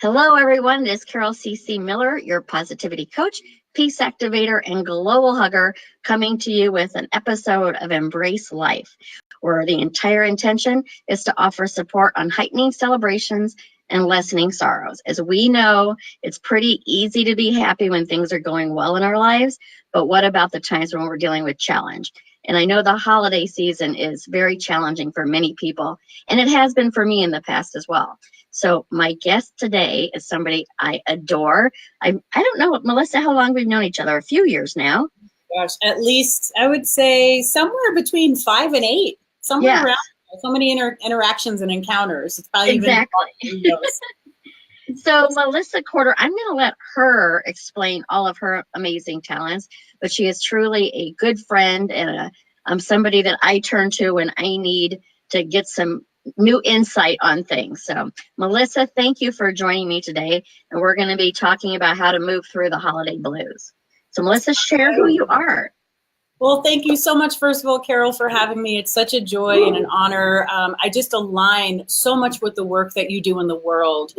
Hello, everyone. This is Carol C.C. Miller, your positivity coach, peace activator, and global hugger, coming to you with an episode of Embrace Life, where the entire intention is to offer support on heightening celebrations and lessening sorrows. As we know, it's pretty easy to be happy when things are going well in our lives, but what about the times when we're dealing with challenge? And I know the holiday season is very challenging for many people, and it has been for me in the past as well. So my guest today is somebody I adore. I don't know, Melissa, how long we've known each other? A few years now. Gosh, at least I would say somewhere between 5 and 8, somewhere around there. So many interactions and encounters. It's probably exactly. Even So Melissa Corter, I'm going to let her explain all of her amazing talents, but she is truly a good friend and somebody that I turn to when I need to get some new insight on things. So Melissa, thank you for joining me today. And we're going to be talking about how to move through the holiday blues. So Melissa, share who you are. Well, thank you so much, first of all, Carol, for having me. It's such a joy and an honor. I just align so much with the work that you do in the world,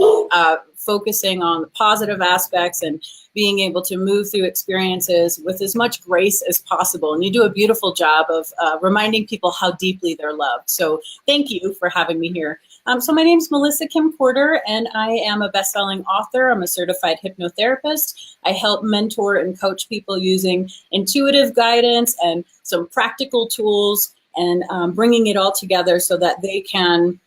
focusing on the positive aspects and being able to move through experiences with as much grace as possible. And you do a beautiful job of reminding people how deeply they're loved. So thank you for having me here. So my name is Melissa Corter, and I am a best-selling author. I'm a certified hypnotherapist. I help mentor and coach people using intuitive guidance and some practical tools and bringing it all together so that they can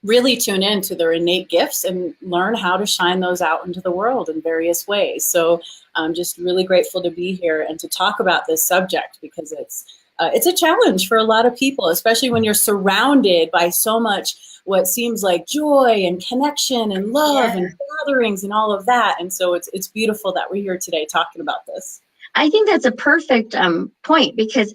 really tune in to their innate gifts and learn how to shine those out into the world in various ways. So I'm just really grateful to be here and to talk about this subject because it's a challenge for a lot of people, especially when you're surrounded by so much what seems like joy and connection and love and gatherings and all of that. And so it's beautiful that we're here today talking about this. I think that's a perfect point because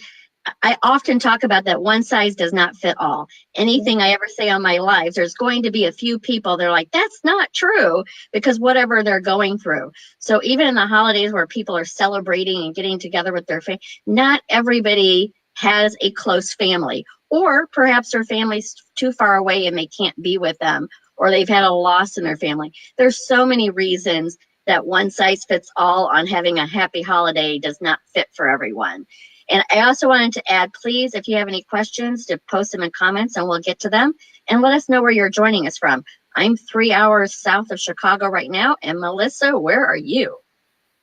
I often talk about that one size does not fit all. Anything I ever say on my lives, there's going to be a few people that are like, that's not true, because whatever they're going through. So even in the holidays where people are celebrating and getting together with their family, not everybody has a close family, or perhaps their family's too far away and they can't be with them, or they've had a loss in their family. There's so many reasons that one size fits all on having a happy holiday does not fit for everyone. And I also wanted to add, please, if you have any questions, to post them in comments and we'll get to them. And let us know where you're joining us from. I'm 3 hours south of Chicago right now. And Melissa, where are you?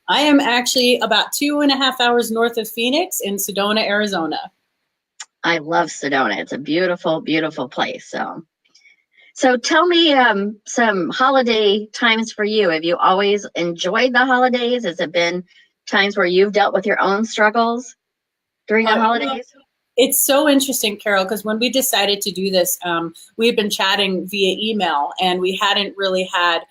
I am actually about 2.5 hours north of Phoenix in Sedona, Arizona. I love Sedona. It's a beautiful, beautiful place. So tell me some holiday times for you. Have you always enjoyed the holidays? Has it been times where you've dealt with your own struggles during the holidays? It's so interesting, Carol, because when we decided to do this, we had been chatting via email and we hadn't really had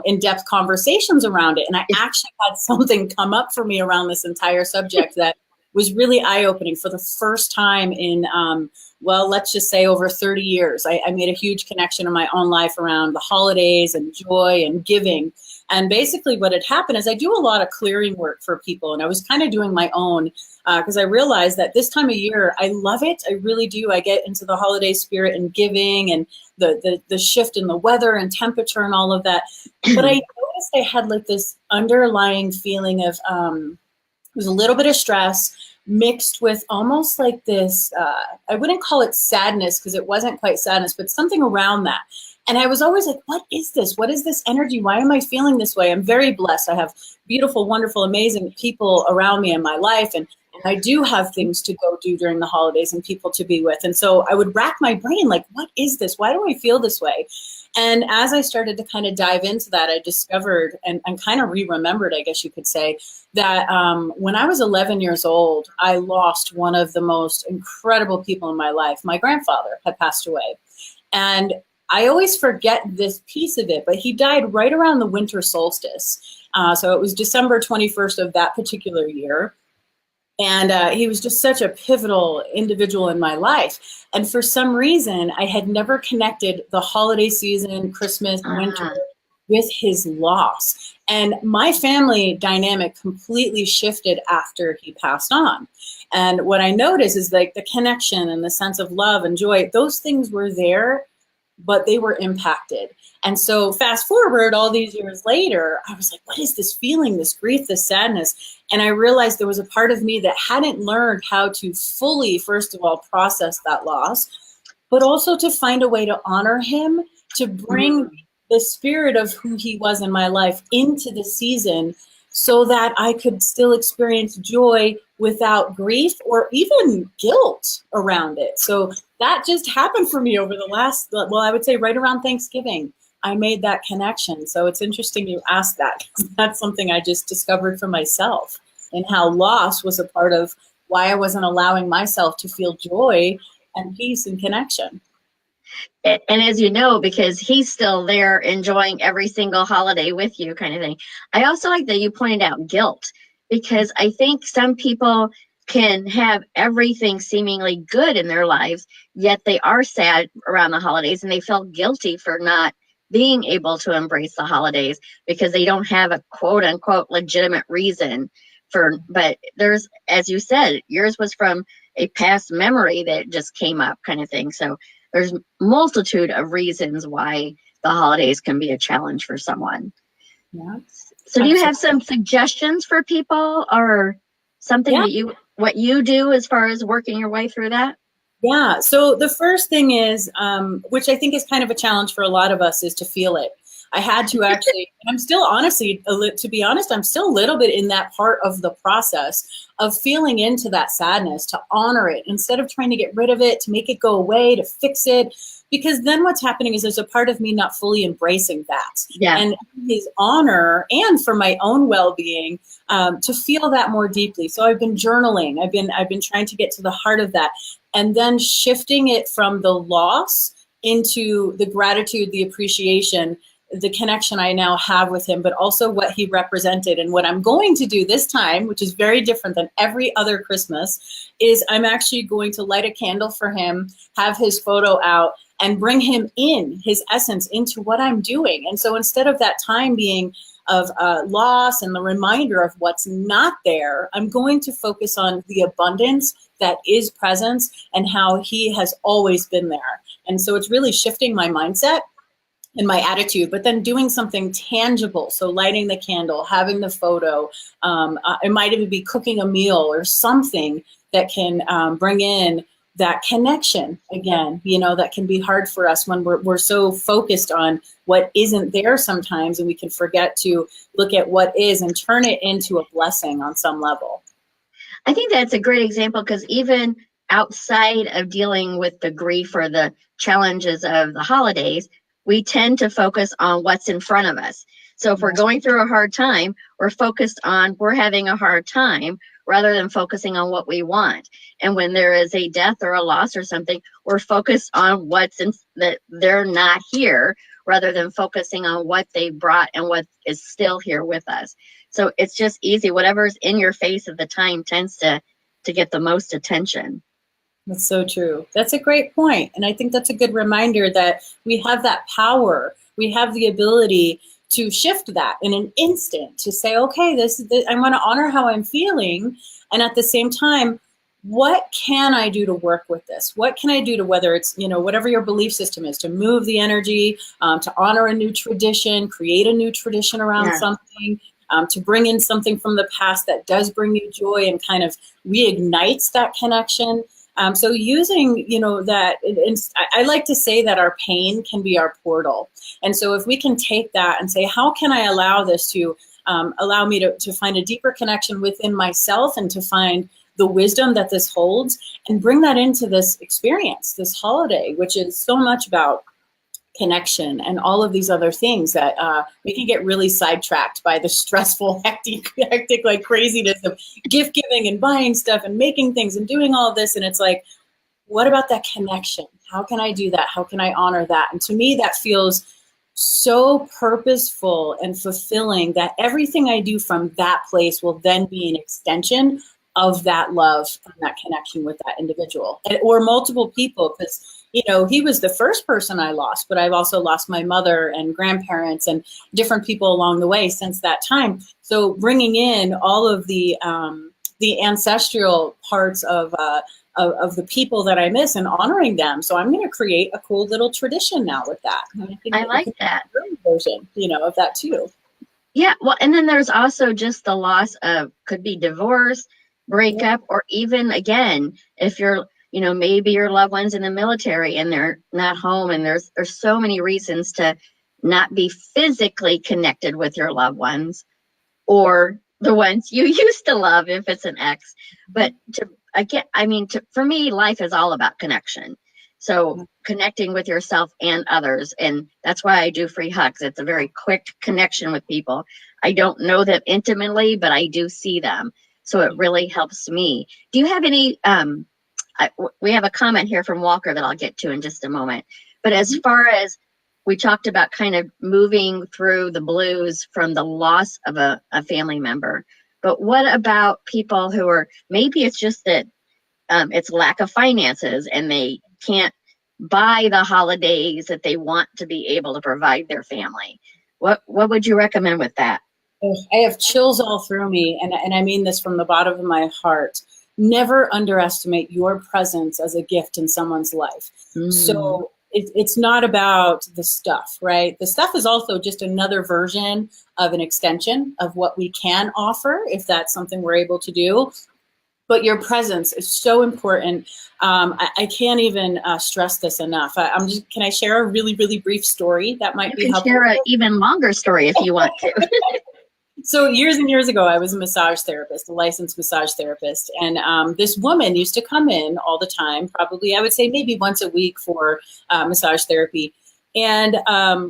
in-depth conversations around it. And I actually had something come up for me around this entire subject that was really eye-opening for the first time in, let's just say over 30 years. I made a huge connection in my own life around the holidays and joy and giving. And basically what had happened is I do a lot of clearing work for people, and I was kind of doing my own because I realized that this time of year, I love it. I really do. I get into the holiday spirit and giving and the shift in the weather and temperature and all of that. But I noticed I had like this underlying feeling of, it was a little bit of stress mixed with almost like this, I wouldn't call it sadness because it wasn't quite sadness, but something around that. And I was always like, what is this? What is this energy? Why am I feeling this way? I'm very blessed. I have beautiful, wonderful, amazing people around me in my life. And I do have things to go do during the holidays and people to be with. And so I would rack my brain like, what is this? Why do I feel this way? And as I started to kind of dive into that, I discovered and kind of re-remembered, I guess you could say, that when I was 11 years old, I lost one of the most incredible people in my life. My grandfather had passed away. And I always forget this piece of it, but he died right around the winter solstice. So it was December 21st of that particular year. And he was just such a pivotal individual in my life. And for some reason, I had never connected the holiday season, Christmas, winter, with his loss. And my family dynamic completely shifted after he passed on. And what I noticed is like the connection and the sense of love and joy, those things were there, but they were impacted. And so fast forward all these years later, I was like, what is this feeling, this grief, this sadness? And I realized there was a part of me that hadn't learned how to fully, first of all, process that loss, but also to find a way to honor him, to bring the spirit of who he was in my life into the season so that I could still experience joy without grief or even guilt around it. So that just happened for me over the last, well, I would say right around Thanksgiving, I made that connection. So it's interesting you asked that, because that's something I just discovered for myself, and how loss was a part of why I wasn't allowing myself to feel joy and peace and connection. And as you know, because he's still there enjoying every single holiday with you, kind of thing. I also like that you pointed out guilt, because I think some people can have everything seemingly good in their lives, yet they are sad around the holidays and they feel guilty for not being able to embrace the holidays because they don't have a quote unquote legitimate reason for. But there's, as you said, yours was from a past memory that just came up, kind of thing. So there's multitude of reasons why the holidays can be a challenge for someone. Yeah. So do you have some suggestions for people, or something that what you do as far as working your way through that? Yeah. So the first thing is, which I think is kind of a challenge for a lot of us, is to feel it. I had to actually, and I'm still honestly, to be honest, I'm still a little bit in that part of the process of feeling into that sadness, to honor it instead of trying to get rid of it, to make it go away, to fix it. Because then what's happening is there's a part of me not fully embracing that. Yeah. And his honor, and for my own well-being, to feel that more deeply. So I've been journaling. I've been trying to get to the heart of that, and then shifting it from the loss into the gratitude, the appreciation, the connection I now have with him, but also what he represented. And what I'm going to do this time, which is very different than every other Christmas, is I'm actually going to light a candle for him, have his photo out, and bring him in, his essence, into what I'm doing. And so instead of that time being of loss and the reminder of what's not there, I'm going to focus on the abundance that is presence and how he has always been there. And so it's really shifting my mindset and my attitude, but then doing something tangible. So lighting the candle, having the photo, it might even be cooking a meal or something that can bring in that connection again, that can be hard for us when we're so focused on what isn't there sometimes, and we can forget to look at what is and turn it into a blessing on some level. I think that's a great example, because even outside of dealing with the grief or the challenges of the holidays, we tend to focus on what's in front of us. So if we're going through a hard time, we're having a hard time, rather than focusing on what we want. And when there is a death or a loss or something, we're focused on that they're not here, rather than focusing on what they brought and what is still here with us. So it's just easy. Whatever's in your face at the time tends to get the most attention. That's so true. That's a great point. And I think that's a good reminder that we have that power. We have the ability to shift that in an instant, to say, okay, I want to honor how I'm feeling. And at the same time, what can I do to work with this? What can I do to, whether it's, whatever your belief system is, to move the energy, to honor a new tradition, create a new tradition around something, to bring in something from the past that does bring you joy and kind of reignites that connection. So using, that, I like to say that our pain can be our portal. And so if we can take that and say, how can I allow this to allow me to find a deeper connection within myself, and to find the wisdom that this holds, and bring that into this experience, this holiday, which is so much about connection and all of these other things that we can get really sidetracked by the stressful, hectic like craziness of gift giving and buying stuff and making things and doing all of this. And it's like, what about that connection? How can I do that? How can I honor that? And to me, that feels so purposeful and fulfilling, that everything I do from that place will then be an extension of that love and that connection with that individual, or multiple people. Because he was the first person I lost, but I've also lost my mother and grandparents and different people along the way since that time. So bringing in all of the ancestral parts of of the people that I miss and honoring them. So I'm going to create a cool little tradition now with that. And I think I like that version, of that too. Yeah, well, and then there's also just the loss of, could be divorce, breakup, or even again, if you're, maybe your loved one's in the military and they're not home, and there's so many reasons to not be physically connected with your loved ones or the ones you used to love if it's an ex. But for me, life is all about connection. So connecting with yourself and others. And that's why I do free hugs. It's a very quick connection with people. I don't know them intimately, but I do see them. So it really helps me. Do you have any, we have a comment here from Walker that I'll get to in just a moment. But as far as we talked about kind of moving through the blues from the loss of a family member, but what about people who are, maybe it's just that it's lack of finances and they can't buy the holidays that they want to be able to provide their family. What would you recommend with that? I have chills all through me, and I mean this from the bottom of my heart. Never underestimate your presence as a gift in someone's life. So it's not about the stuff, right? The stuff is also just another version of an extension of what we can offer, if that's something we're able to do. But your presence is so important. I can't even stress this enough. Can I share a really, really brief story that might be helpful? You can share an even longer story if you want to. So years and years ago, I was a massage therapist, a licensed massage therapist. And this woman used to come in all the time, probably, I would say maybe once a week for massage therapy. And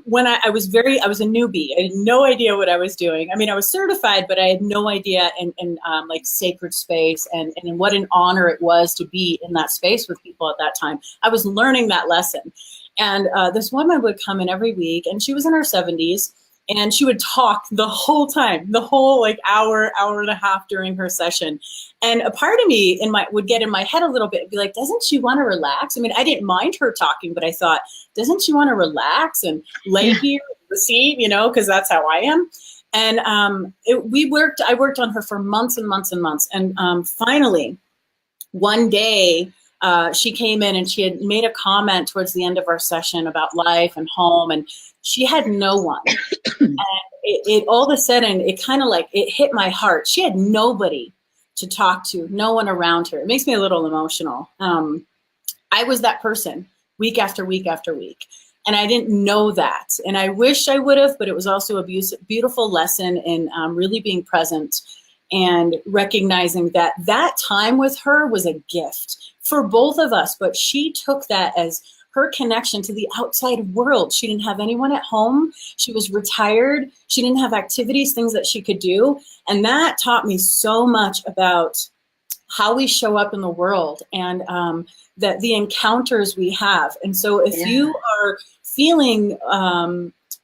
when I was a newbie. I had no idea what I was doing. I mean, I was certified, but I had no idea in like sacred space and what an honor it was to be in that space with people at that time. I was learning that lesson. And this woman would come in every week, and she was in her 70s. And she would talk the whole time, the whole like hour and a half during her session. And a part of me would get in my head a little bit and be like, doesn't she want to relax? I mean, I didn't mind her talking, but I thought, doesn't she want to relax and lay here in the seat, because that's how I am. And I worked on her for months and months and months. And finally, one day, she came in and she had made a comment towards the end of our session about life and home, and she had no one. And it all of a sudden, it kind of like, it hit my heart. She had nobody to talk to, no one around her. It makes me a little emotional. I was that person week after week after week. And I didn't know that. And I wish I would have, but it was also a beautiful lesson in really being present and recognizing that time with her was a gift for both of us. But she took that as her connection to the outside world. She didn't have anyone at home. She was retired. She didn't have activities, things that she could do. And that taught me so much about how we show up in the world and that the encounters we have. And so if you are feeling,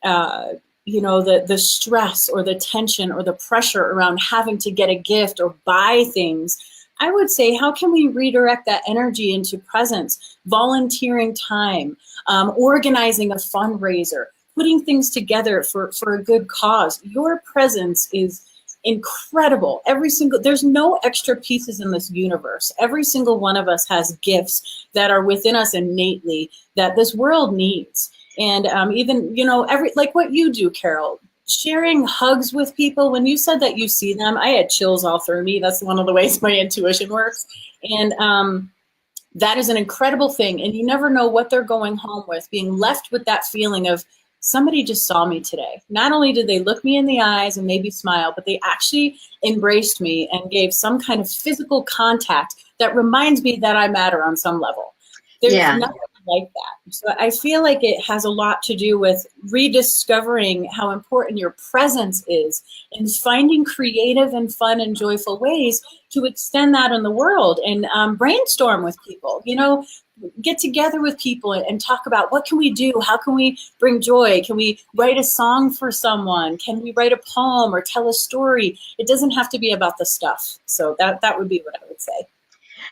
the stress or the tension or the pressure around having to get a gift or buy things, I would say, how can we redirect that energy into presence, volunteering time, organizing a fundraiser, putting things together for a good cause? Your presence is incredible. There's no extra pieces in this universe. Every single one of us has gifts that are within us innately that this world needs. And even, like what you do, Carol, sharing hugs with people. When you said that you see them, I had chills all through me. That's one of the ways my intuition works. And that is an incredible thing. And you never know what they're going home with, being left with that feeling of somebody just saw me today. Not only did they look me in the eyes and maybe smile, but they actually embraced me and gave some kind of physical contact that reminds me that I matter on some level. There's nothing like that. So I feel like it has a lot to do with rediscovering how important your presence is and finding creative and fun and joyful ways to extend that in the world and brainstorm with people, get together with people and talk about what can we do? How can we bring joy? Can we write a song for someone? Can we write a poem or tell a story? It doesn't have to be about the stuff. So that would be what I would say.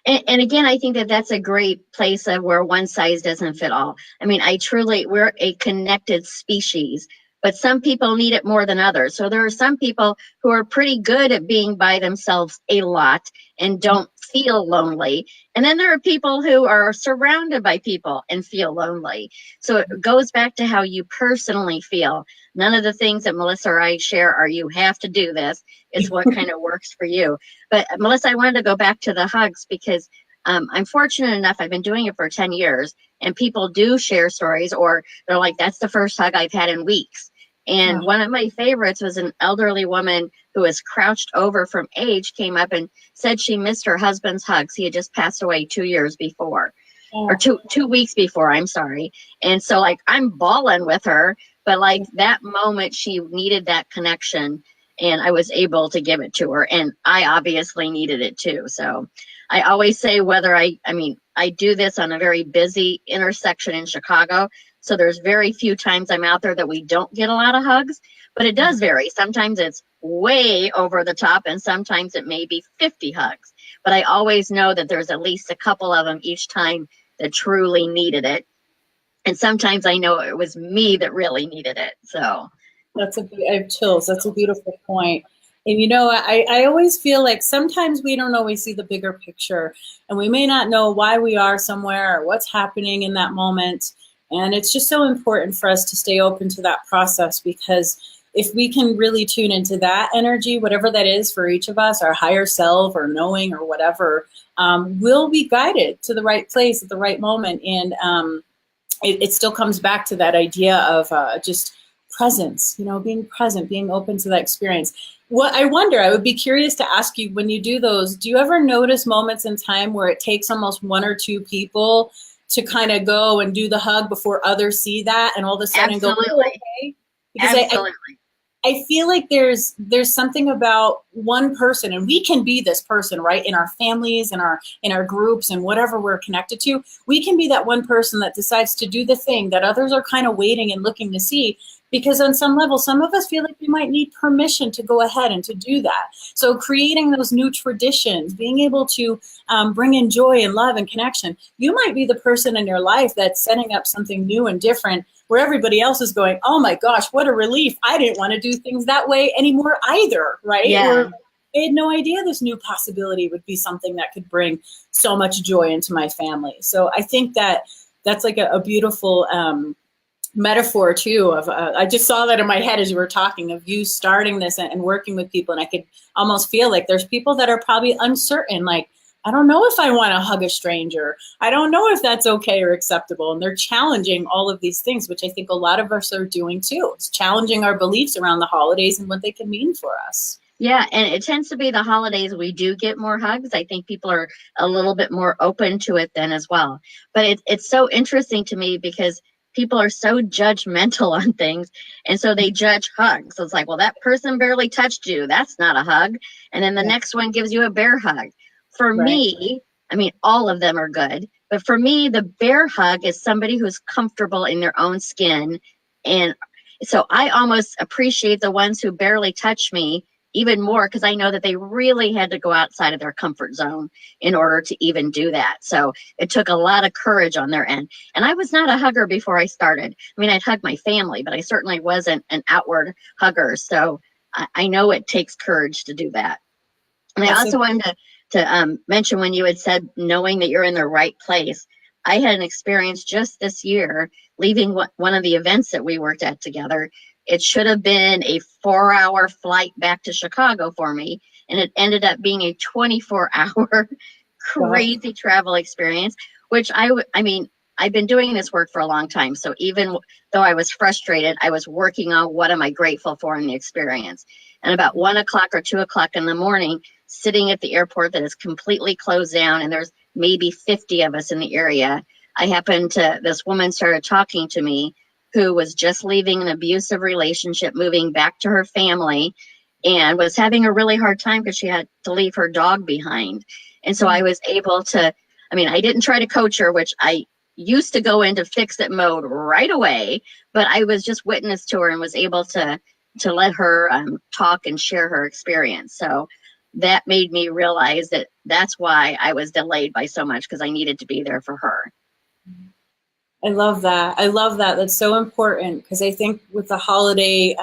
And again, I think that that's a great place of where one size doesn't fit all. I mean, we're a connected species, but some people need it more than others. So there are some people who are pretty good at being by themselves a lot and don't feel lonely. And then there are people who are surrounded by people and feel lonely. So it goes back to how you personally feel. None of the things that Melissa or I share are you have to do this. It's what kind of works for you. But Melissa, I wanted to go back to the hugs because I'm fortunate enough, I've been doing it for 10 years, and people do share stories, or they're like, that's the first hug I've had in weeks. And one of my favorites was an elderly woman who was crouched over from age, came up and said she missed her husband's hugs. He had just passed away 2 years before, or two weeks before, I'm sorry. And so like, I'm bawling with her, but like that moment she needed that connection, and I was able to give it to her. And I obviously needed it too. So I always say whether I do this on a very busy intersection in Chicago. So there's very few times I'm out there that we don't get a lot of hugs, but it does vary. Sometimes it's way over the top, and sometimes it may be 50 hugs. But I always know that there's at least a couple of them each time that truly needed it. And sometimes I know it was me that really needed it. So I have chills. That's a beautiful point. And I always feel like sometimes we don't always see the bigger picture, and we may not know why we are somewhere or what's happening in that moment. And it's just so important for us to stay open to that process, because if we can really tune into that energy, whatever that is for each of us, our higher self or knowing or whatever, we'll be guided to the right place at the right moment. And it still comes back to that idea of just presence, being present, being open to that experience. What I wonder, I would be curious to ask you, when you do those, do you ever notice moments in time where it takes almost one or two people to kind of go and do the hug before others see that, and all of a sudden absolutely. go, okay? Because Absolutely. I feel like there's something about one person, and we can be this person, right? In our families, in our groups, and whatever we're connected to, we can be that one person that decides to do the thing that others are kind of waiting and looking to see. Because on some level, some of us feel like we might need permission to go ahead and to do that. So creating those new traditions, being able to bring in joy and love and connection. You might be the person in your life that's setting up something new and different, where everybody else is going, oh my gosh, what a relief. I didn't want to do things that way anymore either, right? Yeah. Or I had no idea this new possibility would be something that could bring so much joy into my family. So I think that's like a beautiful metaphor too of I just saw that in my head as you were talking, of you starting this and working with people, and I could almost feel like there's people that are probably uncertain, like, I don't know if I want to hug a stranger, I don't know if that's okay or acceptable, and they're challenging all of these things, which I think a lot of us are doing too. It's challenging our beliefs around the holidays and what they can mean for us. Yeah, and it tends to be the holidays we do get more hugs. I think people are a little bit more open to it then as well. But it's so interesting to me because people are so judgmental on things, and so they judge hugs. So it's like, well, that person barely touched you. That's not a hug. And then the next one gives you a bear hug. For me, I mean, all of them are good. But for me, the bear hug is somebody who's comfortable in their own skin. And so I almost appreciate the ones who barely touch me even more, because I know that they really had to go outside of their comfort zone in order to even do that. So it took a lot of courage on their end. And I was not a hugger before I started. I mean, I'd hug my family, but I certainly wasn't an outward hugger. So I know it takes courage to do that. And I also wanted to mention, when you had said knowing that you're in the right place, I had an experience just this year leaving one of the events that we worked at together. It should have been a 4-hour flight back to Chicago for me, and it ended up being a 24-hour crazy travel experience, which I mean, I've been doing this work for a long time. So even though I was frustrated, I was working on what am I grateful for in the experience. And about 1 o'clock or 2 o'clock in the morning, sitting at the airport that is completely closed down, and there's maybe 50 of us in the area, this woman started talking to me, who was just leaving an abusive relationship, moving back to her family, and was having a really hard time because she had to leave her dog behind. And so I was able to, I mean, I didn't try to coach her, which I used to go into fix it mode right away, but I was just witness to her and was able to let her talk and share her experience. So that made me realize that that's why I was delayed by so much, because I needed to be there for her. I love that. I love that. That's so important, because I think with the holiday,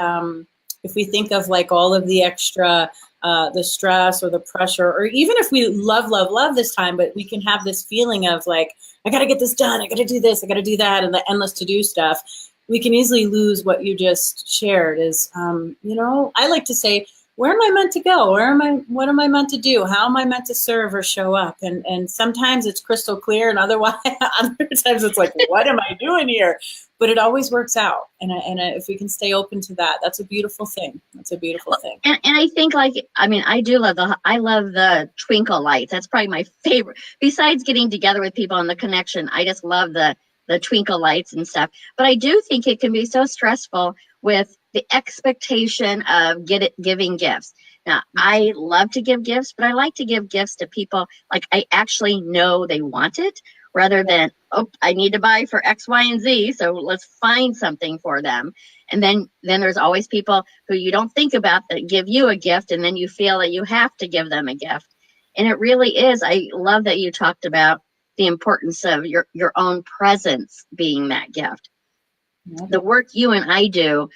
if we think of like all of the extra the stress or the pressure, or even if we love this time, but we can have this feeling of like, I got to get this done. I got to do this. I got to do that. And the endless to-do stuff. We can easily lose what you just shared is, I like to say, where am I meant to go? What am I meant to do? How am I meant to serve or show up? And sometimes it's crystal clear, and other times it's like, what am I doing here? But it always works out. And if we can stay open to that, that's a beautiful thing. That's a beautiful thing. And I think I love the twinkle lights. That's probably my favorite. Besides getting together with people and the connection, I just love the twinkle lights and stuff. But I do think it can be so stressful with the expectation of giving gifts. Now, I love to give gifts, but I like to give gifts to people like I actually know they want it, rather than, oh, I need to buy for X, Y, and Z, so let's find something for them. And then there's always people who you don't think about that give you a gift, and then you feel that you have to give them a gift. And it really is. I love that you talked about the importance of your own presence being that gift. The work you and I do,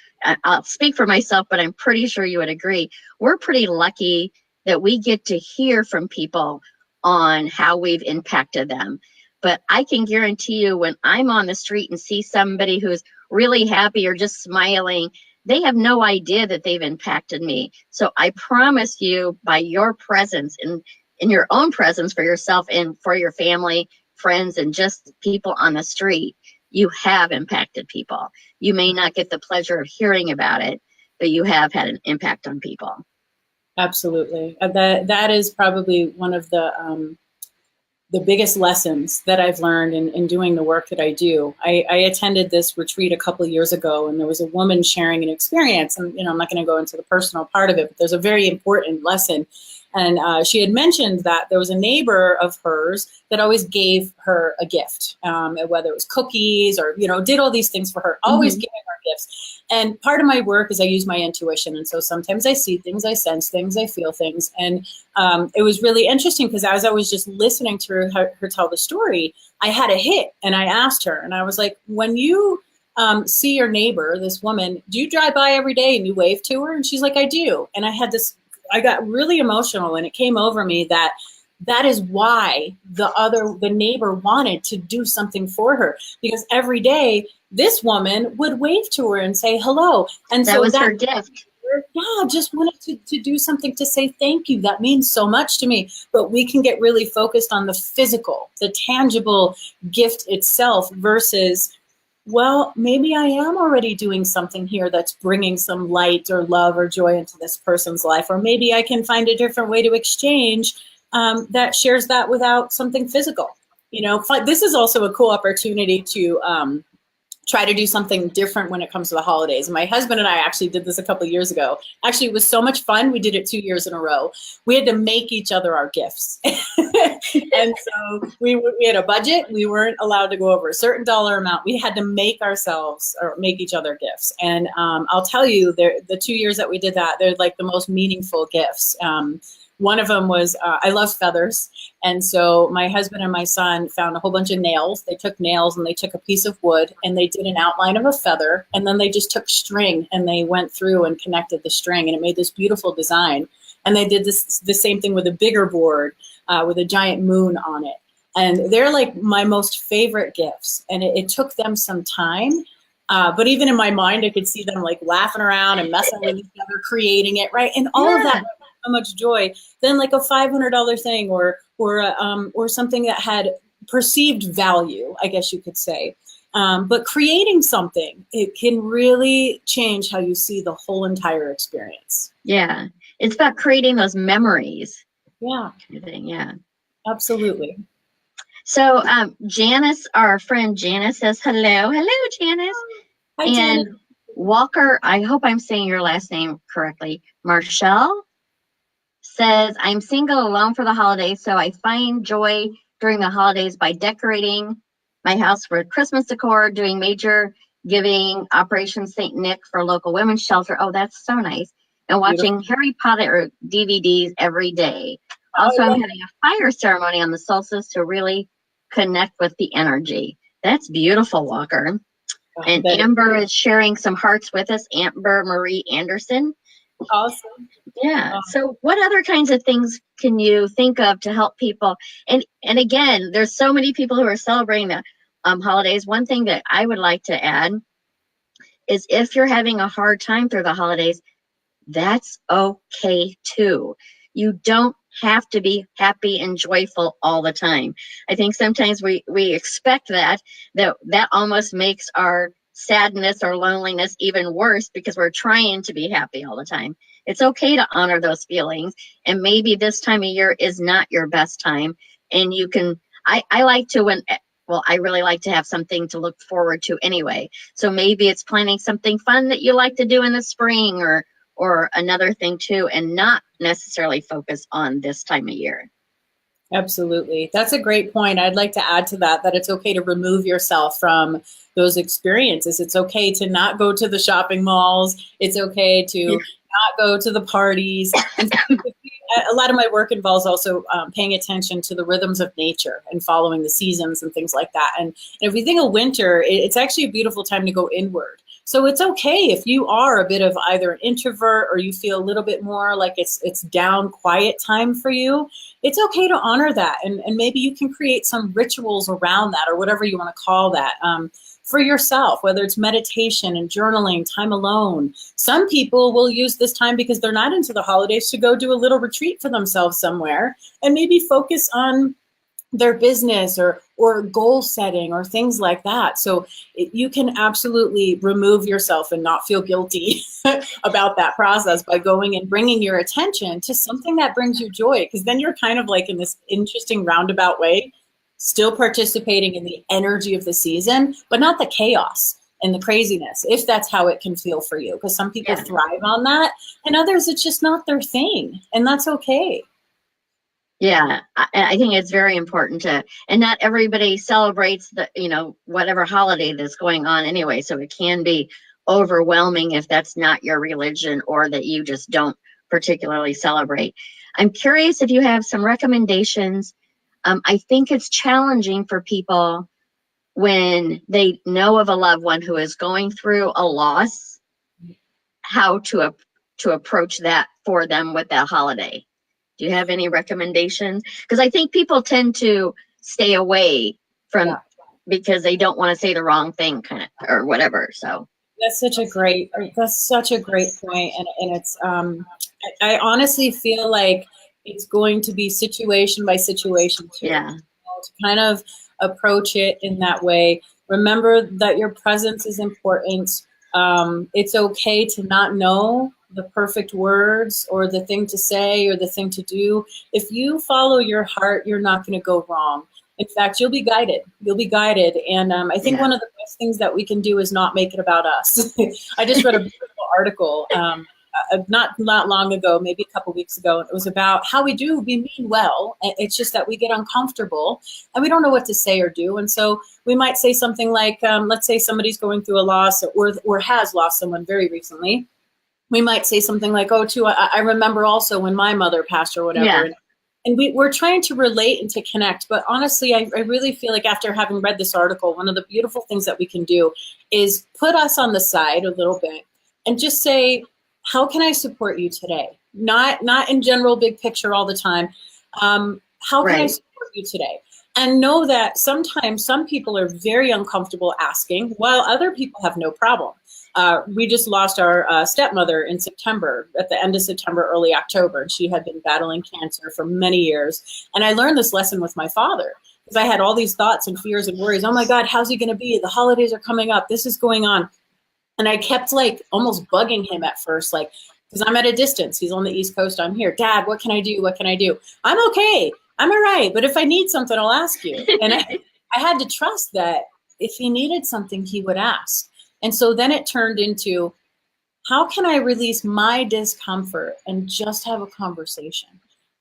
I'll speak for myself, but I'm pretty sure you would agree, we're pretty lucky that we get to hear from people on how we've impacted them. But I can guarantee you, when I'm on the street and see somebody who's really happy or just smiling, they have no idea that they've impacted me. So I promise you, by your presence and in your own presence for yourself and for your family, friends, and just people on the street, you have impacted people. You may not get the pleasure of hearing about it, but you have had an impact on people. Absolutely. That is probably one of the biggest lessons that I've learned in doing the work that I do. I attended this retreat a couple of years ago, and there was a woman sharing an experience. And, I'm not going to go into the personal part of it, but there's a very important lesson. And she had mentioned that there was a neighbor of hers that always gave her a gift, whether it was cookies or, did all these things for her, always giving her gifts. And part of my work is I use my intuition. And so sometimes I see things, I sense things, I feel things. And it was really interesting because as I was just listening to her tell the story, I had a hit, and I asked her, and I was like, when you see your neighbor, this woman, do you drive by every day and you wave to her? And she's like, I do. And I got really emotional, and it came over me that is why the neighbor wanted to do something for her, because every day this woman would wave to her and say hello. And that was her gift. Yeah, just wanted to do something to say thank you. That means so much to me. But we can get really focused on the physical, the tangible gift itself versus, well, maybe I am already doing something here that's bringing some light or love or joy into this person's life. Or maybe I can find a different way to exchange that shares that without something physical. This is also a cool opportunity to try to do something different when it comes to the holidays. My husband and I actually did this a couple of years ago. Actually, it was so much fun. We did it 2 years in a row. We had to make each other our gifts. And so we had a budget. We weren't allowed to go over a certain dollar amount. We had to make ourselves or make each other gifts. And I'll tell you, the 2 years that we did that, they're like the most meaningful gifts. One of them was, I love feathers. And so my husband and my son found a whole bunch of nails. They took nails and they took a piece of wood and they did an outline of a feather. And then they just took string and they went through and connected the string, and it made this beautiful design. And they did the same thing with a bigger board with a giant moon on it. And they're like my most favorite gifts. And it took them some time. But even in my mind, I could see them like laughing around and messing with each other, creating it, right? And all of that. So much joy. Then like a $500 thing or something that had perceived value, I guess you could say. But creating something, it can really change how you see the whole entire experience. Yeah. It's about creating those memories. Yeah. Yeah. Absolutely. So Janice, our friend Janice says, hello. Hello, Janice. Hi, and Janice. Walker, I hope I'm saying your last name correctly. Marshall says, I'm single alone for the holidays, so I find joy during the holidays by decorating my house with Christmas decor, doing major giving, Operation St. Nick for local women's shelter. Oh, that's so nice. And watching Harry Potter DVDs every day. Also, I'm having a fire ceremony on the solstice to really connect with the energy. That's beautiful, Walker. And Amber is sharing some hearts with us, Amber Marie Anderson. Awesome. Yeah. So what other kinds of things can you think of to help people? And again, there's so many people who are celebrating the holidays. One thing that I would like to add is if you're having a hard time through the holidays, that's okay too. You don't have to be happy and joyful all the time. I think sometimes we expect that almost makes our sadness or loneliness even worse because we're trying to be happy all the time. It's okay to honor those feelings, and maybe this time of year is not your best time, and you can I like to when well, I really like to have something to look forward to anyway. So maybe it's planning something fun that you like to do in the spring, or another thing too, and not necessarily focus on this time of year. Absolutely. That's a great point. I'd like to add to that, that it's okay to remove yourself from those experiences. It's okay to not go to the shopping malls. It's okay to not go to the parties. And a lot of my work involves also paying attention to the rhythms of nature and following the seasons and things like that. And if we think of winter, it's actually a beautiful time to go inward. So it's okay if you are a bit of either an introvert or you feel a little bit more like it's down quiet time for you. It's okay to honor that. And maybe you can create some rituals around that, or whatever you want to call that, for yourself, whether it's meditation and journaling, time alone. Some people will use this time because they're not into the holidays to go do a little retreat for themselves somewhere and maybe focus on their business or goal setting or things like that. So you can absolutely remove yourself and not feel guilty about that process by going and bringing your attention to something that brings you joy, because then you're kind of like in this interesting roundabout way, still participating in the energy of the season, but not the chaos and the craziness, if that's how it can feel for you, because some people thrive on that and others, it's just not their thing, and that's okay. Yeah, I think it's very important and not everybody celebrates whatever holiday that's going on anyway. So it can be overwhelming if that's not your religion or that you just don't particularly celebrate. I'm curious if you have some recommendations. I think it's challenging for people when they know of a loved one who is going through a loss, how to approach that for them with that holiday. Do you have any recommendations? Because I think people tend to stay away from because they don't want to say the wrong thing, kind of, or whatever. So that's such a great point, and it's I honestly feel like it's going to be situation by situation too. Yeah, To kind of approach it in that way. Remember that your presence is important. It's okay to not know the perfect words or the thing to say or the thing to do. If you follow your heart, you're not going to go wrong. In fact, you'll be guided. You'll be guided. And I think one of the best things that we can do is not make it about us. I just read a beautiful article not long ago, maybe a couple weeks ago. It was about how we mean well. It's just that we get uncomfortable and we don't know what to say or do. And so we might say something like, let's say somebody's going through a loss or has lost someone very recently. We might say something like, oh, too, I remember also when my mother passed or whatever. Yeah. And we're trying to relate and to connect. But honestly, I really feel like after having read this article, one of the beautiful things that we can do is put us on the side a little bit and just say, how can I support you today? Not in general, big picture all the time. How can I support you today? And know that sometimes some people are very uncomfortable asking, while other people have no problem. We just lost our stepmother in September, at the end of September, early October. And she had been battling cancer for many years. And I learned this lesson with my father, because I had all these thoughts and fears and worries. Oh my God, how's he going to be? The holidays are coming up. This is going on. And I kept like almost bugging him at first, like, because I'm at a distance. He's on the East Coast. I'm here. Dad, what can I do? What can I do? I'm okay. I'm all right. But if I need something, I'll ask you. And I had to trust that if he needed something, he would ask. And so then it turned into, how can I release my discomfort and just have a conversation?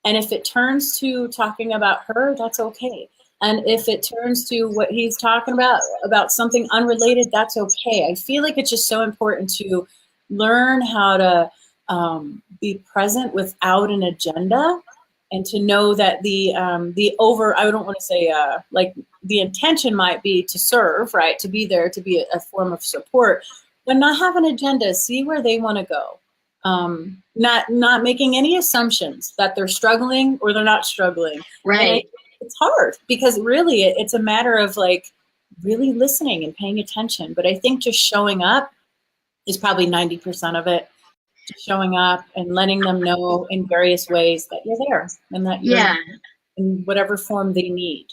And if it turns to talking about her, that's okay. And if it turns to what he's talking about something unrelated, that's okay. I feel like it's just so important to learn how to be present without an agenda, and to know that I don't want to say like the intention might be to serve, right? To be there, to be a form of support, but not have an agenda. See where they want to go. not making any assumptions that they're struggling or they're not struggling. Right. It's hard because really it's a matter of like really listening and paying attention. But I think just showing up is probably 90% of it. Just showing up and letting them know in various ways that you're there and that you're in whatever form they need.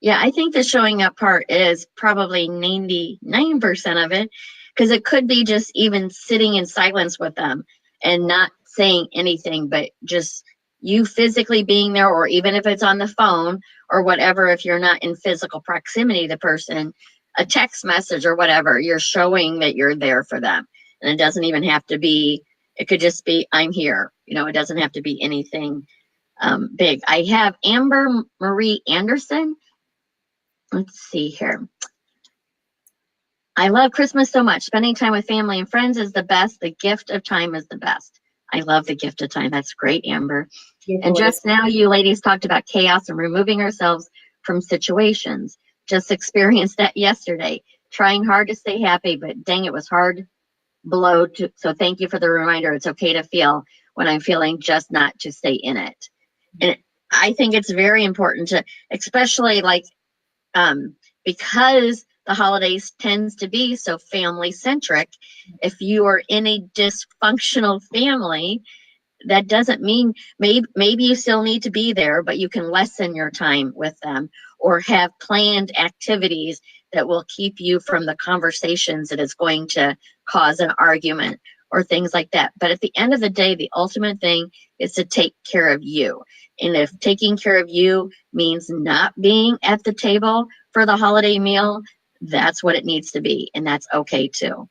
Yeah, I think the showing up part is probably 99% of it, because it could be just even sitting in silence with them and not saying anything, but just you physically being there, or even if it's on the phone or whatever, if you're not in physical proximity to the person, a text message or whatever, you're showing that you're there for them. And it doesn't even have to be, it could just be, I'm here. You know, it doesn't have to be anything big. I have Amber Marie Anderson. Let's see here. I love Christmas so much. Spending time with family and friends is the best. The gift of time is the best. I love the gift of time. That's great, Amber. And just now, you ladies talked about chaos and removing ourselves from situations. Just experienced that yesterday. Trying hard to stay happy, but dang, it was hard blow to. So thank you for the reminder. It's okay to feel when I'm feeling, just not to stay in it. And I think it's very important to, especially like, because the holidays tends to be so family centric. If you are in a dysfunctional family, that doesn't mean maybe you still need to be there, but you can lessen your time with them or have planned activities that will keep you from the conversations that is going to cause an argument or things like that. But at the end of the day, the ultimate thing is to take care of you. And if taking care of you means not being at the table for the holiday meal, that's what it needs to be. And that's okay too.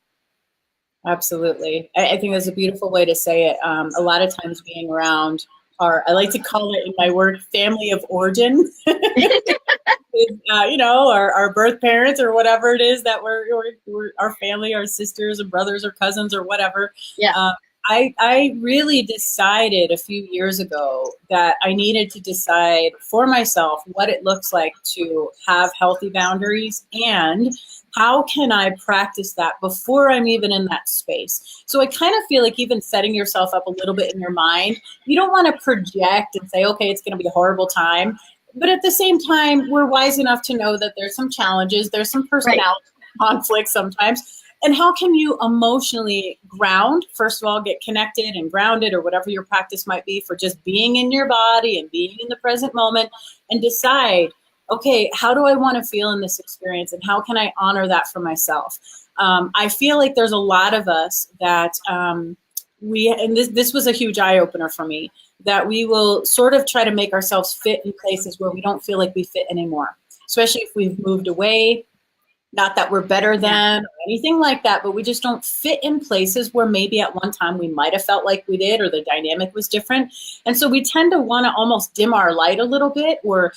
Absolutely. I think that's a beautiful way to say it. A lot of times being around I like to call it in my work, family of origin. Our birth parents or whatever it is that we're our family, our sisters and brothers or cousins or whatever. Yeah. I really decided a few years ago that I needed to decide for myself what it looks like to have healthy boundaries and how can I practice that before I'm even in that space. So I kind of feel like even setting yourself up a little bit in your mind, you don't want to project and say, okay, it's going to be a horrible time. But at the same time, we're wise enough to know that there's some challenges, there's some personality conflicts sometimes. And how can you emotionally ground? First of all, get connected and grounded or whatever your practice might be for just being in your body and being in the present moment and decide, okay, how do I want to feel in this experience and how can I honor that for myself? I feel like there's a lot of us that and this was a huge eye opener for me, that we will sort of try to make ourselves fit in places where we don't feel like we fit anymore, especially if we've moved away. Not that we're better than or anything like that, but we just don't fit in places where maybe at one time we might have felt like we did or the dynamic was different. And so we tend to want to almost dim our light a little bit or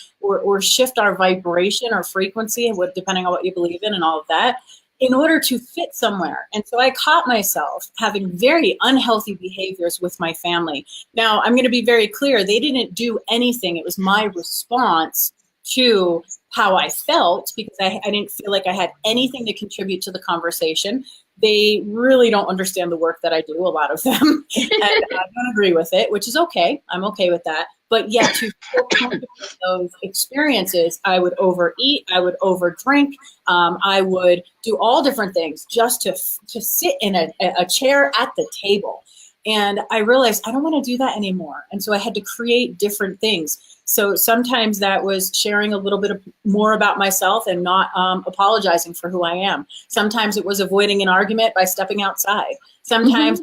shift our vibration or frequency, depending on what you believe in and all of that, in order to fit somewhere. And so I caught myself having very unhealthy behaviors with my family. Now, I'm going to be very clear. They didn't do anything. It was my response to how I felt because I didn't feel like I had anything to contribute to the conversation. They really don't understand the work that I do, a lot of them, and I don't agree with it, which is okay. I'm okay with that. But yet to feel comfortable with those experiences, I would overeat, I would overdrink, I would do all different things just to sit in a chair at the table. And I realized I don't want to do that anymore. And so I had to create different things. So sometimes that was sharing a little bit more about myself and not apologizing for who I am. Sometimes it was avoiding an argument by stepping outside. Sometimes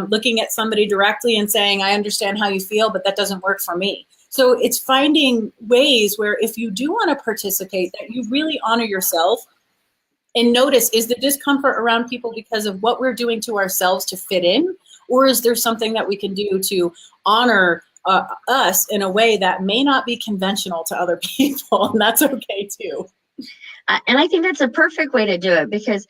looking at somebody directly and saying, I understand how you feel, but that doesn't work for me. So it's finding ways where if you do want to participate, that you really honor yourself and notice, is the discomfort around people because of what we're doing to ourselves to fit in? Or is there something that we can do to honor us in a way that may not be conventional to other people? And that's okay too. And I think that's a perfect way to do it because,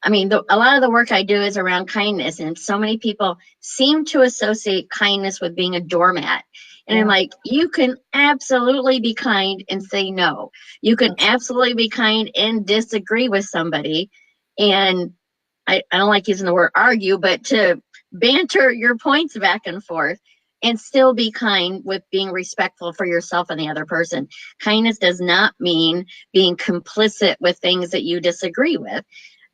I mean, a lot of the work I do is around kindness. And so many people seem to associate kindness with being a doormat. And I'm like, you can absolutely be kind and say no. You can absolutely be kind and disagree with somebody. And I don't like using the word argue, but to banter your points back and forth and still be kind with being respectful for yourself and the other person. Kindness does not mean being complicit with things that you disagree with.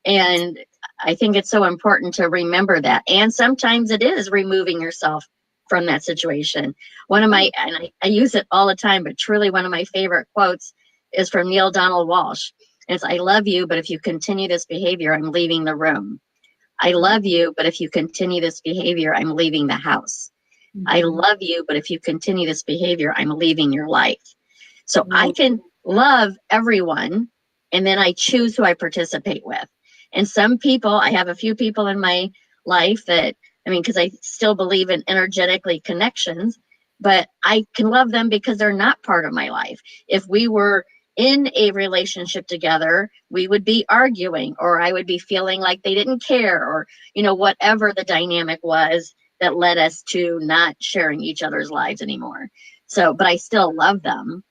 And I think it's so important to remember that. And sometimes it is removing yourself from that situation. One of my, and I use it all the time, but truly one of my favorite quotes is from Neil Donald Walsh. It's, I love you, but if you continue this behavior, I'm leaving the room. I love you, but if you continue this behavior, I'm leaving the house. I love you, but if you continue this behavior, I'm leaving your life. So I can love everyone, and then I choose who I participate with. And some people, I have a few people in my life that, I mean, because I still believe in energetically connections, but I can love them because they're not part of my life. If we were in a relationship together, we would be arguing, or I would be feeling like they didn't care, or, you know, whatever the dynamic was that led us to not sharing each other's lives anymore. So, but I still love them.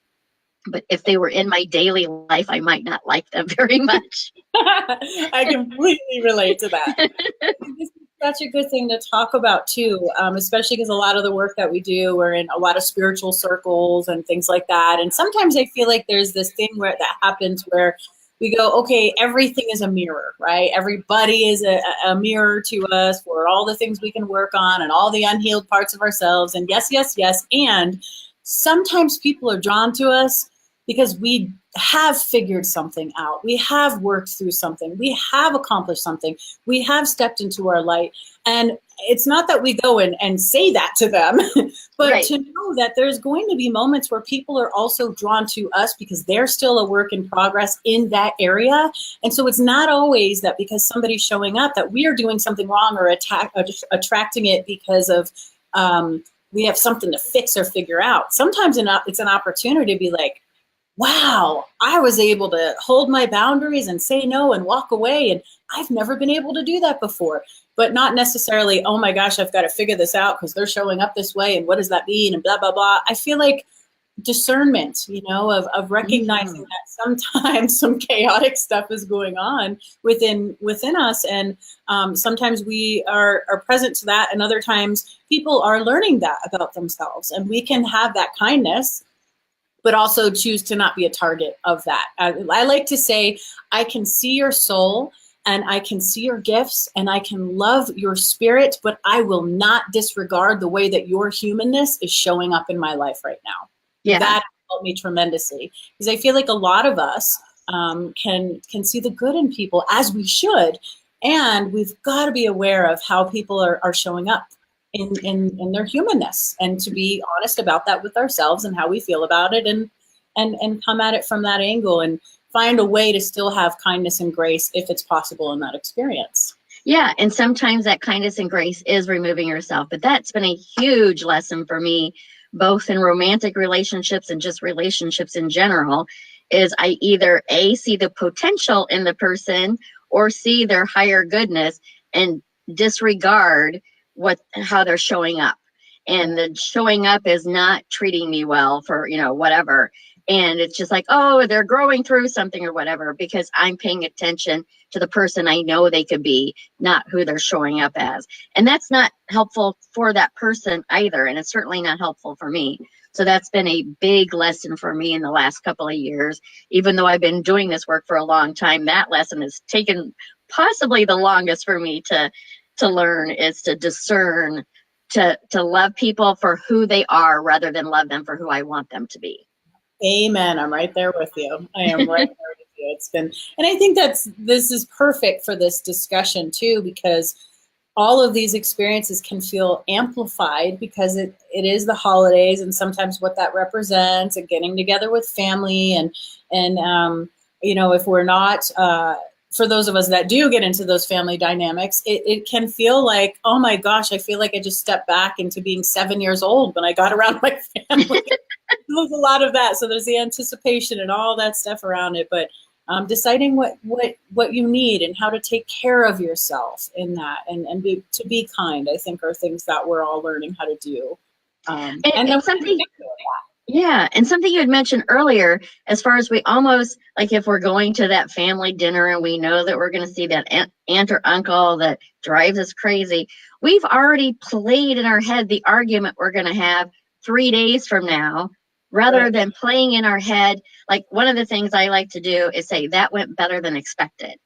But if they were in my daily life, I might not like them very much. I completely relate to that. This is such a good thing to talk about too, especially because a lot of the work that we do, we're in a lot of spiritual circles and things like that. And sometimes I feel like there's this thing where that happens where we go, okay, everything is a mirror, right? Everybody is a mirror to us for all the things we can work on and all the unhealed parts of ourselves. And yes, yes, yes. And sometimes people are drawn to us because we have figured something out. We have worked through something. We have accomplished something. We have stepped into our light. And it's not that we go and say that to them, but right. To know that there's going to be moments where people are also drawn to us because they're still a work in progress in that area. And so it's not always that because somebody's showing up that we are doing something wrong or attracting it because of we have something to fix or figure out. Sometimes it's an opportunity to be like, wow, I was able to hold my boundaries and say no and walk away. And I've never been able to do that before, but not necessarily, oh my gosh, I've got to figure this out because they're showing up this way. And what does that mean? And blah, blah, blah. I feel like discernment, you know, of recognizing that sometimes some chaotic stuff is going on within us. And sometimes we are present to that. And other times people are learning that about themselves, and we can have that kindness, but also choose to not be a target of that. I like to say, I can see your soul and I can see your gifts and I can love your spirit, but I will not disregard the way that your humanness is showing up in my life right now. Yeah. That helped me tremendously because I feel like a lot of us can see the good in people, as we should. And we've got to be aware of how people are showing up in their humanness, and to be honest about that with ourselves and how we feel about it, and come at it from that angle and find a way to still have kindness and grace if it's possible in that experience. Yeah, and sometimes that kindness and grace is removing yourself, but that's been a huge lesson for me, both in romantic relationships and just relationships in general, is I either A, see the potential in the person, or see their higher goodness and disregard how they're showing up. And the showing up is not treating me well for, you know, whatever. And it's just like, oh, they're growing through something or whatever, because I'm paying attention to the person I know they could be, not who they're showing up as. And that's not helpful for that person either. And it's certainly not helpful for me. So that's been a big lesson for me in the last couple of years. Even though I've been doing this work for a long time, that lesson has taken possibly the longest for me to learn, is to discern, to love people for who they are rather than love them for who I want them to be. Amen. I'm right there with you. I am right there with you. It's been, and I think this is perfect for this discussion too, because all of these experiences can feel amplified because it is the holidays and sometimes what that represents, and getting together with family and you know, if we're not, for those of us that do get into those family dynamics, it can feel like, oh my gosh, I feel like I just stepped back into being 7 years old when I got around my family. There's a lot of that. So there's the anticipation and all that stuff around it. But deciding what you need and how to take care of yourself in that, and to be kind, I think, are things that we're all learning how to do. And something, yeah, and something you had mentioned earlier, as far as we almost, like if we're going to that family dinner and we know that we're going to see that aunt or uncle that drives us crazy, we've already played in our head the argument we're going to have 3 days from now, rather than playing in our head. Like, one of the things I like to do is say, that went better than expected.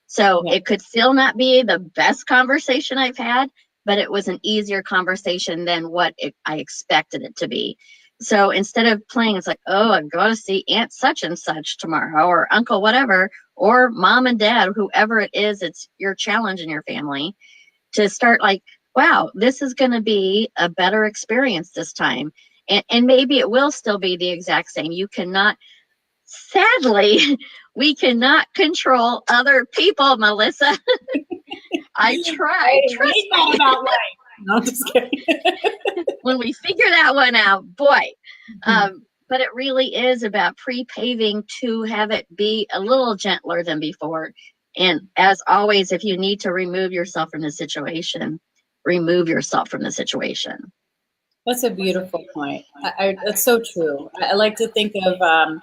So it could still not be the best conversation I've had, but it was an easier conversation than what I expected it to be. So instead of playing, it's like, oh, I'm going to see Aunt such and such tomorrow, or Uncle whatever, or Mom and Dad, whoever it is, it's your challenge in your family, to start like, wow, this is going to be a better experience this time. And maybe it will still be the exact same. You cannot, sadly, we cannot control other people, Melissa. I tried. Trust me. About life. No, I'm just kidding. When we figure that one out, boy. But it really is about pre-paving to have it be a little gentler than before. And as always, if you need to remove yourself from the situation, remove yourself from the situation. That's a beautiful point. That's so true. I like to think of, I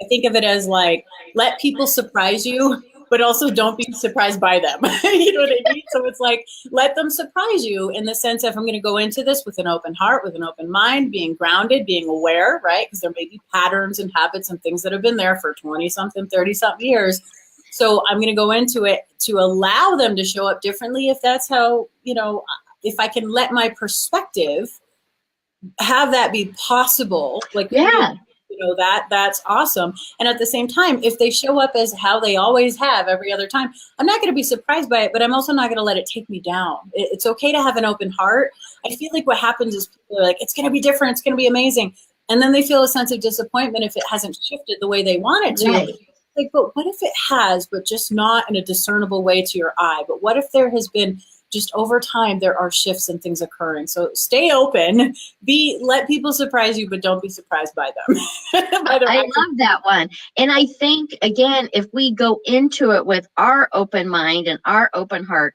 think of it as like, let people surprise you, but also don't be surprised by them. You know what I mean? So it's like, let them surprise you in the sense of, I'm going to go into this with an open heart, with an open mind, being grounded, being aware, right? Because there may be patterns and habits and things that have been there for 20 something, 30 something years. So I'm going to go into it to allow them to show up differently. If that's how, you know, if I can let my perspective have that be possible, like, yeah, you know, that's awesome. And at the same time, if they show up as how they always have every other time, I'm not going to be surprised by it, but I'm also not going to let it take me down. It's okay to have an open heart. I feel like what happens is people are like, it's going to be different, it's going to be amazing, and then they feel a sense of disappointment if it hasn't shifted the way they want it to. right. Like, but what if it has, but just not in a discernible way to your eye? But what if there has been just over time, there are shifts and things occurring. So stay open, let people surprise you, but don't be surprised by them. I love that one. And I think, again, if we go into it with our open mind and our open heart,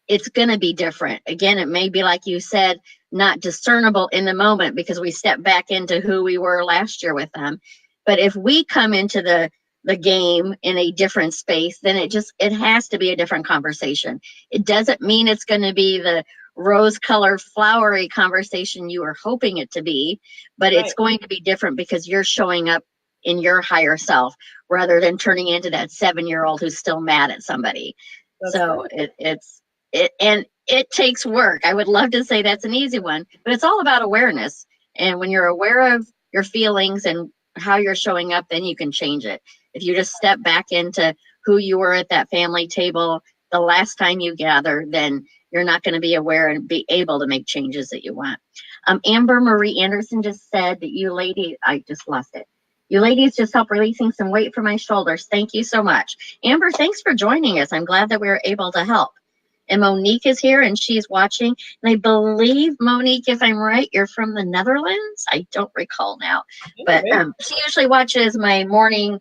it's going to be different. Again, it may be, like you said, not discernible in the moment because we step back into who we were last year with them. But if we come into the game in a different space, then it has to be a different conversation. It doesn't mean it's going to be the rose colored flowery conversation you were hoping it to be, but it's going to be different because you're showing up in your higher self rather than turning into that 7-year-old who's still mad at somebody. That's so right. It takes work. I would love to say that's an easy one, but it's all about awareness. And when you're aware of your feelings and how you're showing up, then you can change it. If you just step back into who you were at that family table the last time you gathered, then you're not going to be aware and be able to make changes that you want. Amber Marie Anderson just said that you ladies, I just lost it. You ladies just helped releasing some weight from my shoulders. Thank you so much. Amber, thanks for joining us. I'm glad that we were able to help. And Monique is here and she's watching. And I believe, Monique, if I'm right, you're from the Netherlands. I don't recall now. But she usually watches my morning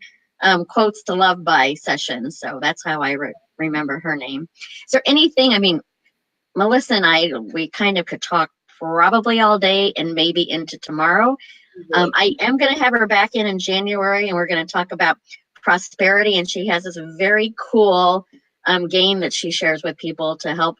quotes to love by sessions. So that's how I remember her name. Is there anything, I mean, Melissa and I, we kind of could talk probably all day and maybe into tomorrow. I am going to have her back in January and we're going to talk about prosperity. And she has this very cool game that she shares with people to help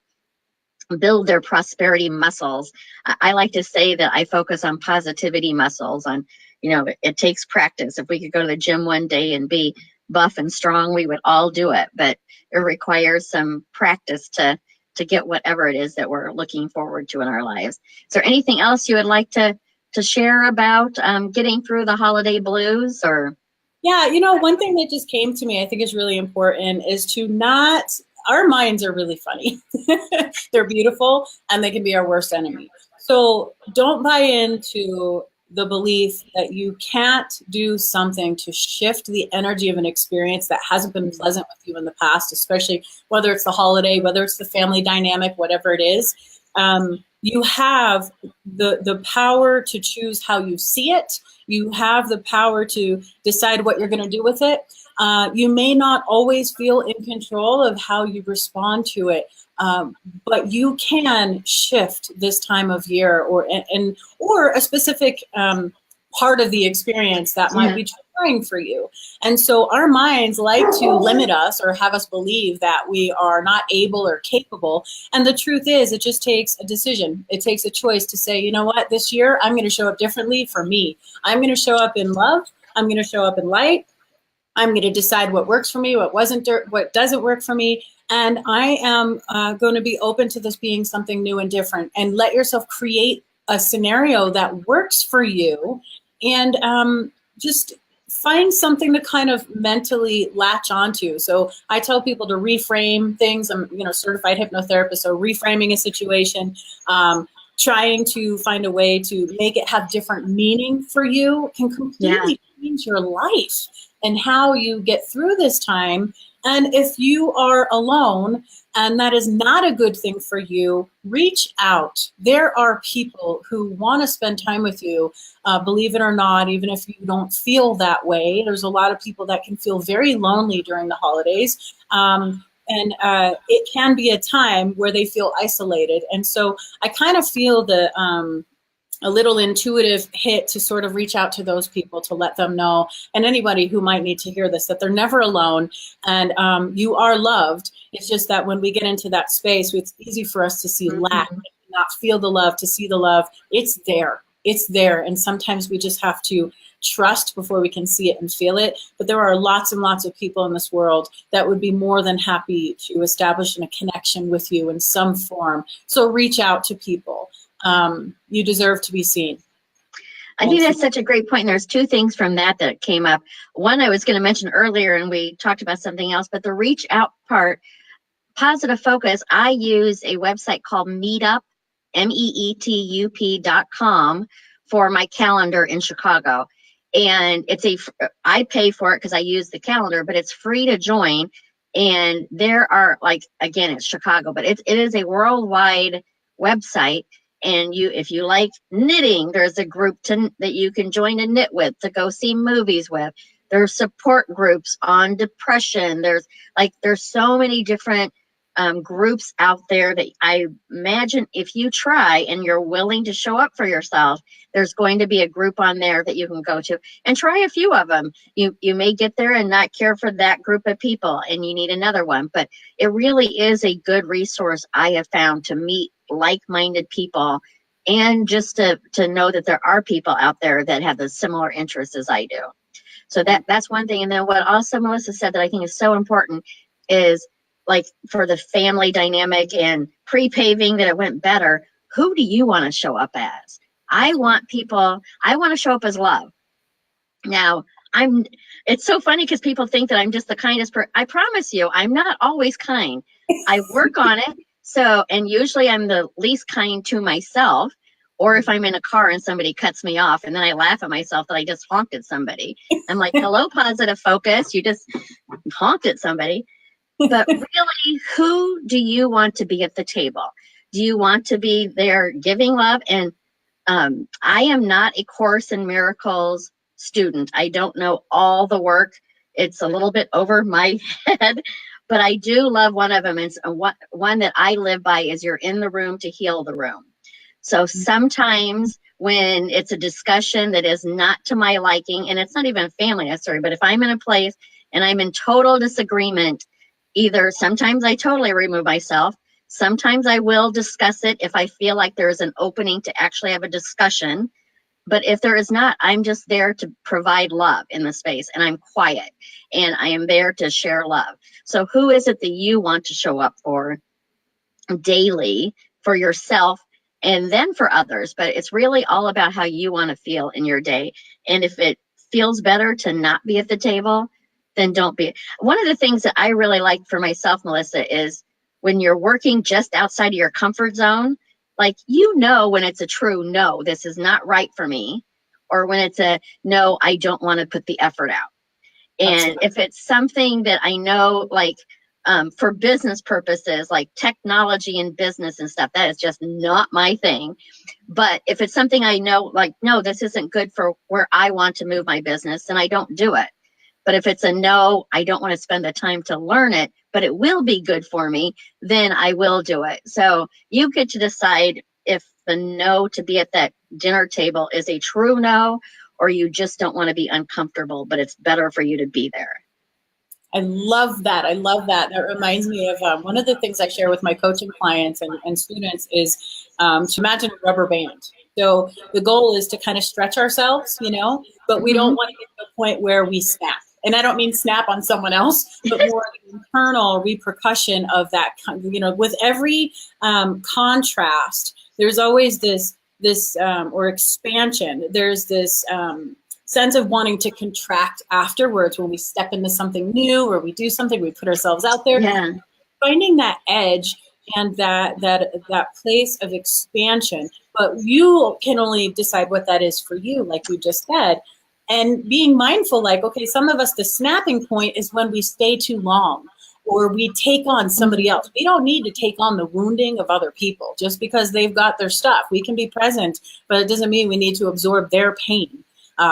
build their prosperity muscles. I like to say that I focus on positivity muscles. On, you know, it takes practice. If we could go to the gym one day and be buff and strong, we would all do it. But it requires some practice to get whatever it is that we're looking forward to in our lives. Is there anything else you would like to share about getting through the holiday blues? Or yeah, you know, one thing that just came to me, I think is really important, is to not, our minds are really funny. They're beautiful and they can be our worst enemy. So don't buy into the belief that you can't do something to shift the energy of an experience that hasn't been pleasant with you in the past, especially whether it's the holiday, whether it's the family dynamic, whatever it is. You have the power to choose how you see it. You have the power to decide what you're going to do with it. You may not always feel in control of how you respond to it, but you can shift this time of year or a specific part of the experience that might be caring for you. And so our minds like to limit us or have us believe that we are not able or capable. And the truth is, it just takes a decision. It takes a choice to say, you know what, this year I'm going to show up differently for me. I'm going to show up in love. I'm going to show up in light. I'm going to decide what works for me, what doesn't work for me. And I am going to be open to this being something new and different. And let yourself create a scenario that works for you, and just find something to kind of mentally latch onto. So I tell people to reframe things. I'm, certified hypnotherapist, so reframing a situation, trying to find a way to make it have different meaning for you can completely change your life and how you get through this time. And if you are alone and that is not a good thing for you, reach out. There are people who want to spend time with you, believe it or not, even if you don't feel that way. There's a lot of people that can feel very lonely during the holidays. And it can be a time where they feel isolated. And so I kind of feel a little intuitive hit to sort of reach out to those people to let them know, and anybody who might need to hear this, that they're never alone, and you are loved. It's just that when we get into that space, it's easy for us to see lack, not feel the love, to see the love. It's there. It's there. And sometimes we just have to trust before we can see it and feel it. But there are lots and lots of people in this world that would be more than happy to establish a connection with you in some form. So reach out to people. You deserve to be seen. I think that's such a great point. And there's two things from that came up. One I was going to mention earlier, and we talked about something else, but the reach out part, positive focus. I use a website called Meetup, meetup.com, for my calendar in Chicago. And I pay for it because I use the calendar, but it's free to join. And there are, again, it's Chicago, but it is a worldwide website. And if you like knitting, there's a group that you can join and knit with, to go see movies with. There's support groups on depression. There's so many different groups out there that I imagine if you try and you're willing to show up for yourself, there's going to be a group on there that you can go to and try a few of them. You may get there and not care for that group of people and you need another one, but it really is a good resource I have found to meet like-minded people, and just to know that there are people out there that have the similar interests as I do. So that's one thing. And then what also Melissa said that I think is so important is, for the family dynamic and pre-paving that it went better, who do you want to show up as? I want to show up as love. Now, it's so funny because people think that I'm just the kindest person. I promise you, I'm not always kind. I work on it. So, and usually I'm the least kind to myself, or if I'm in a car and somebody cuts me off and then I laugh at myself that I just honked at somebody. I'm like, hello, positive focus. You just honked at somebody. But really, who do you want to be at the table? Do you want to be there giving love? And I am not a Course in Miracles student. I don't know all the work. It's a little bit over my head. But I do love one of them. It's one that I live by is you're in the room to heal the room. So sometimes when it's a discussion that is not to my liking, and it's not even family necessarily, but if I'm in a place and I'm in total disagreement, either sometimes I totally remove myself. Sometimes I will discuss it if I feel like there is an opening to actually have a discussion. But if there is not, I'm just there to provide love in the space, and I'm quiet, and I am there to share love. So who is it that you want to show up for daily, for yourself, and then for others? But it's really all about how you want to feel in your day. And if it feels better to not be at the table, then don't be. One of the things that I really like for myself, Melissa, is when you're working just outside of your comfort zone, when it's a true no, this is not right for me, or when it's a no, I don't want to put the effort out. And Absolutely. If it's something that I know, for business purposes, like technology and business and stuff, that is just not my thing. But if it's something I know, no, this isn't good for where I want to move my business, then I don't do it. But if it's a no, I don't want to spend the time to learn it, but it will be good for me, then I will do it. So you get to decide if the no to be at that dinner table is a true no, or you just don't want to be uncomfortable, but it's better for you to be there. I love that. I love that. That reminds me of one of the things I share with my coaching clients and students is to imagine a rubber band. So the goal is to kind of stretch ourselves, you know, but we don't want to get to the point where we snap. And I don't mean snap on someone else, but more the internal repercussion of that, you know, with every contrast, there's always this or expansion. There's this sense of wanting to contract afterwards when we step into something new or we do something, we put ourselves out there. Yeah. Finding that edge and that place of expansion, but you can only decide what that is for you, like you just said. And being mindful, like, okay, some of us, the snapping point is when we stay too long or we take on somebody else. We don't need to take on the wounding of other people just because they've got their stuff. We can be present, but it doesn't mean we need to absorb their pain.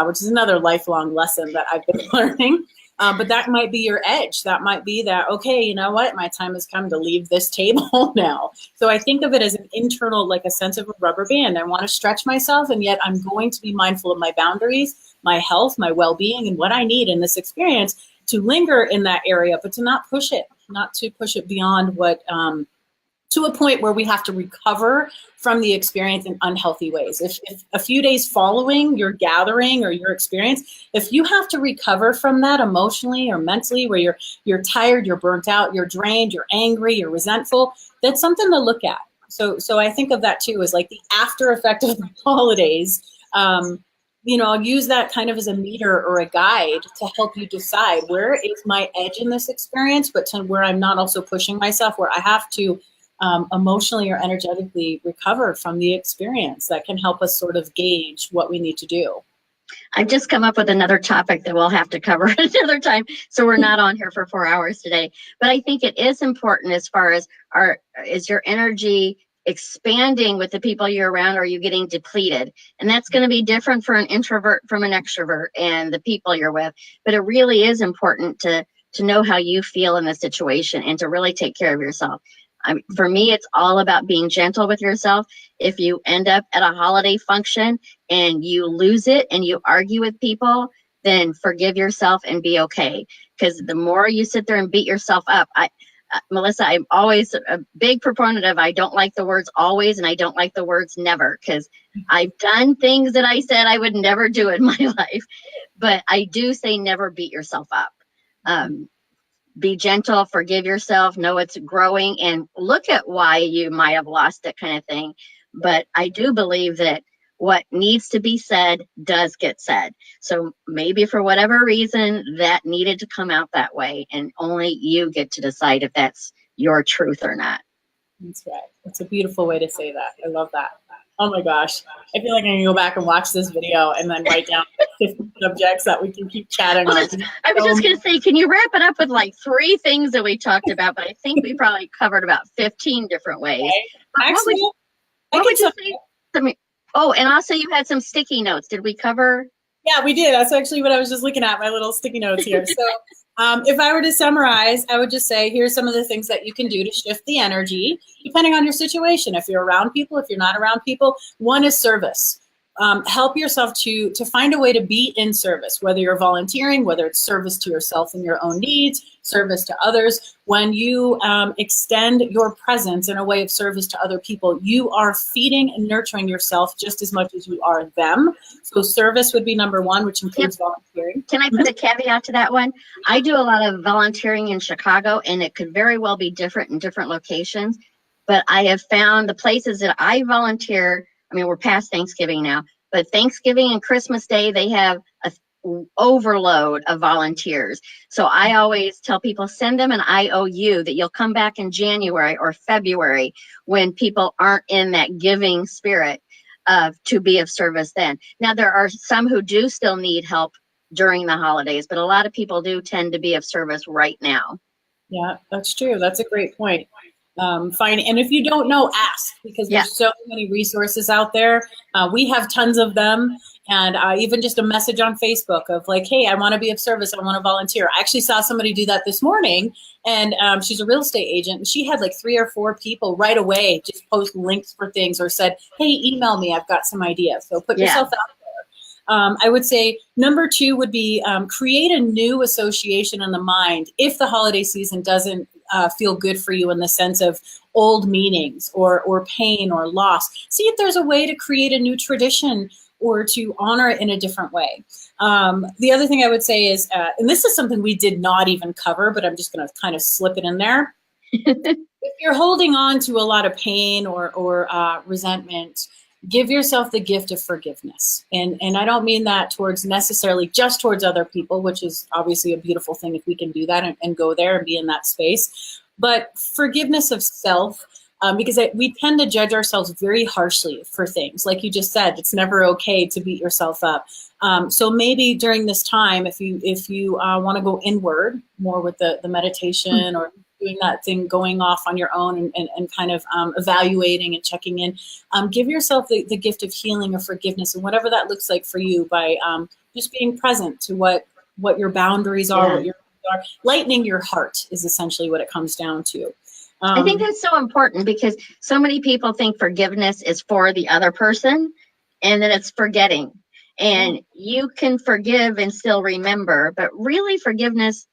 Which is another lifelong lesson that I've been learning. But that might be your edge. That might be that, okay, you know what? My time has come to leave this table now. So I think of it as an internal, like a sense of a rubber band. I want to stretch myself, and yet I'm going to be mindful of my boundaries, my health, my well-being, and what I need in this experience to linger in that area, but to not push it, not to push it beyond what, to a point where we have to recover from the experience in unhealthy ways. If a few days following your gathering or your experience, if you have to recover from that emotionally or mentally, where you're tired, you're burnt out, you're drained, you're angry, you're resentful, that's something to look at. So I think of that too as like the after effect of the holidays. You know, I'll use that kind of as a meter or a guide to help you decide where is my edge in this experience, but to where I'm not also pushing myself, where I have to emotionally or energetically recover from the experience. That can help us sort of gauge what we need to do. I've just come up with another topic that we'll have to cover another time, so we're not on here for 4 hours today. But I think it is important as far as is your energy expanding with the people you're around, or are you getting depleted? And that's going to be different for an introvert from an extrovert and the people you're with. But it really is important to know how you feel in the situation and to really take care of yourself. For me, it's all about being gentle with yourself. If you end up at a holiday function and you lose it and you argue with people, then forgive yourself and be okay. Because the more you sit there and beat yourself up, Melissa, I'm always a big proponent of I don't like the words always and I don't like the words never, because I've done things that I said I would never do in my life. But I do say never beat yourself up. Be gentle, forgive yourself, know it's growing, and look at why you might have lost it, kind of thing. But I do believe that what needs to be said does get said. So maybe for whatever reason that needed to come out that way, and only you get to decide if that's your truth or not. That's right. That's a beautiful way to say that. I love that. Oh my gosh. I feel like I'm going to go back and watch this video and then write down 50 subjects that we can keep chatting on. I was just going to say, can you wrap it up with like 3 things that we talked about? But I think we probably covered about 15 different ways. Okay. Actually, what would you say? Oh, and also you had some sticky notes. Did we cover? Yeah, we did. That's actually what I was just looking at, my little sticky notes here. So if I were to summarize, I would just say, here's some of the things that you can do to shift the energy, depending on your situation. If you're around people, if you're not around people, one is service. Help yourself to find a way to be in service, whether you're volunteering, whether it's service to yourself and your own needs, service to others. When you extend your presence in a way of service to other people, you are feeding and nurturing yourself just as much as you are them. So service would be number one, which includes volunteering. Can I put a caveat to that one? I do a lot of volunteering in Chicago, and it could very well be different in different locations. But I have found the places that I volunteer, I mean, we're past Thanksgiving now, but Thanksgiving and Christmas Day, they have an overload of volunteers. So I always tell people, send them an IOU that you'll come back in January or February when people aren't in that giving spirit to be of service then. Now, there are some who do still need help during the holidays, but a lot of people do tend to be of service right now. Yeah, that's true. That's a great point. Fine. And if you don't know, ask, because there's so many resources out there. We have tons of them. And even just a message on Facebook of like, hey, I want to be of service. I want to volunteer. I actually saw somebody do that this morning. And she's a real estate agent. And she had like 3 or 4 people right away just post links for things or said, hey, email me. I've got some ideas. So put yourself out I would say number 2 would be create a new association in the mind if the holiday season doesn't feel good for you in the sense of old meanings or pain or loss. See if there's a way to create a new tradition or to honor it in a different way. The other thing I would say is, and this is something we did not even cover, but I'm just going to kind of slip it in there. If you're holding on to a lot of pain or resentment, give yourself the gift of forgiveness. And I don't mean that towards necessarily just towards other people, which is obviously a beautiful thing if we can do that and go there and be in that space, but forgiveness of self. Because we tend to judge ourselves very harshly for things. Like you just said, it's never okay to beat yourself up. So maybe during this time, if you want to go inward more with the meditation or doing that thing, going off on your own and kind of evaluating and checking in, give yourself the gift of healing or forgiveness, and whatever that looks like for you, by just being present to what your boundaries are, what your are. Lightening your heart is essentially what it comes down to. I think that's so important, because so many people think forgiveness is for the other person and that it's forgetting. And you can forgive and still remember, but really forgiveness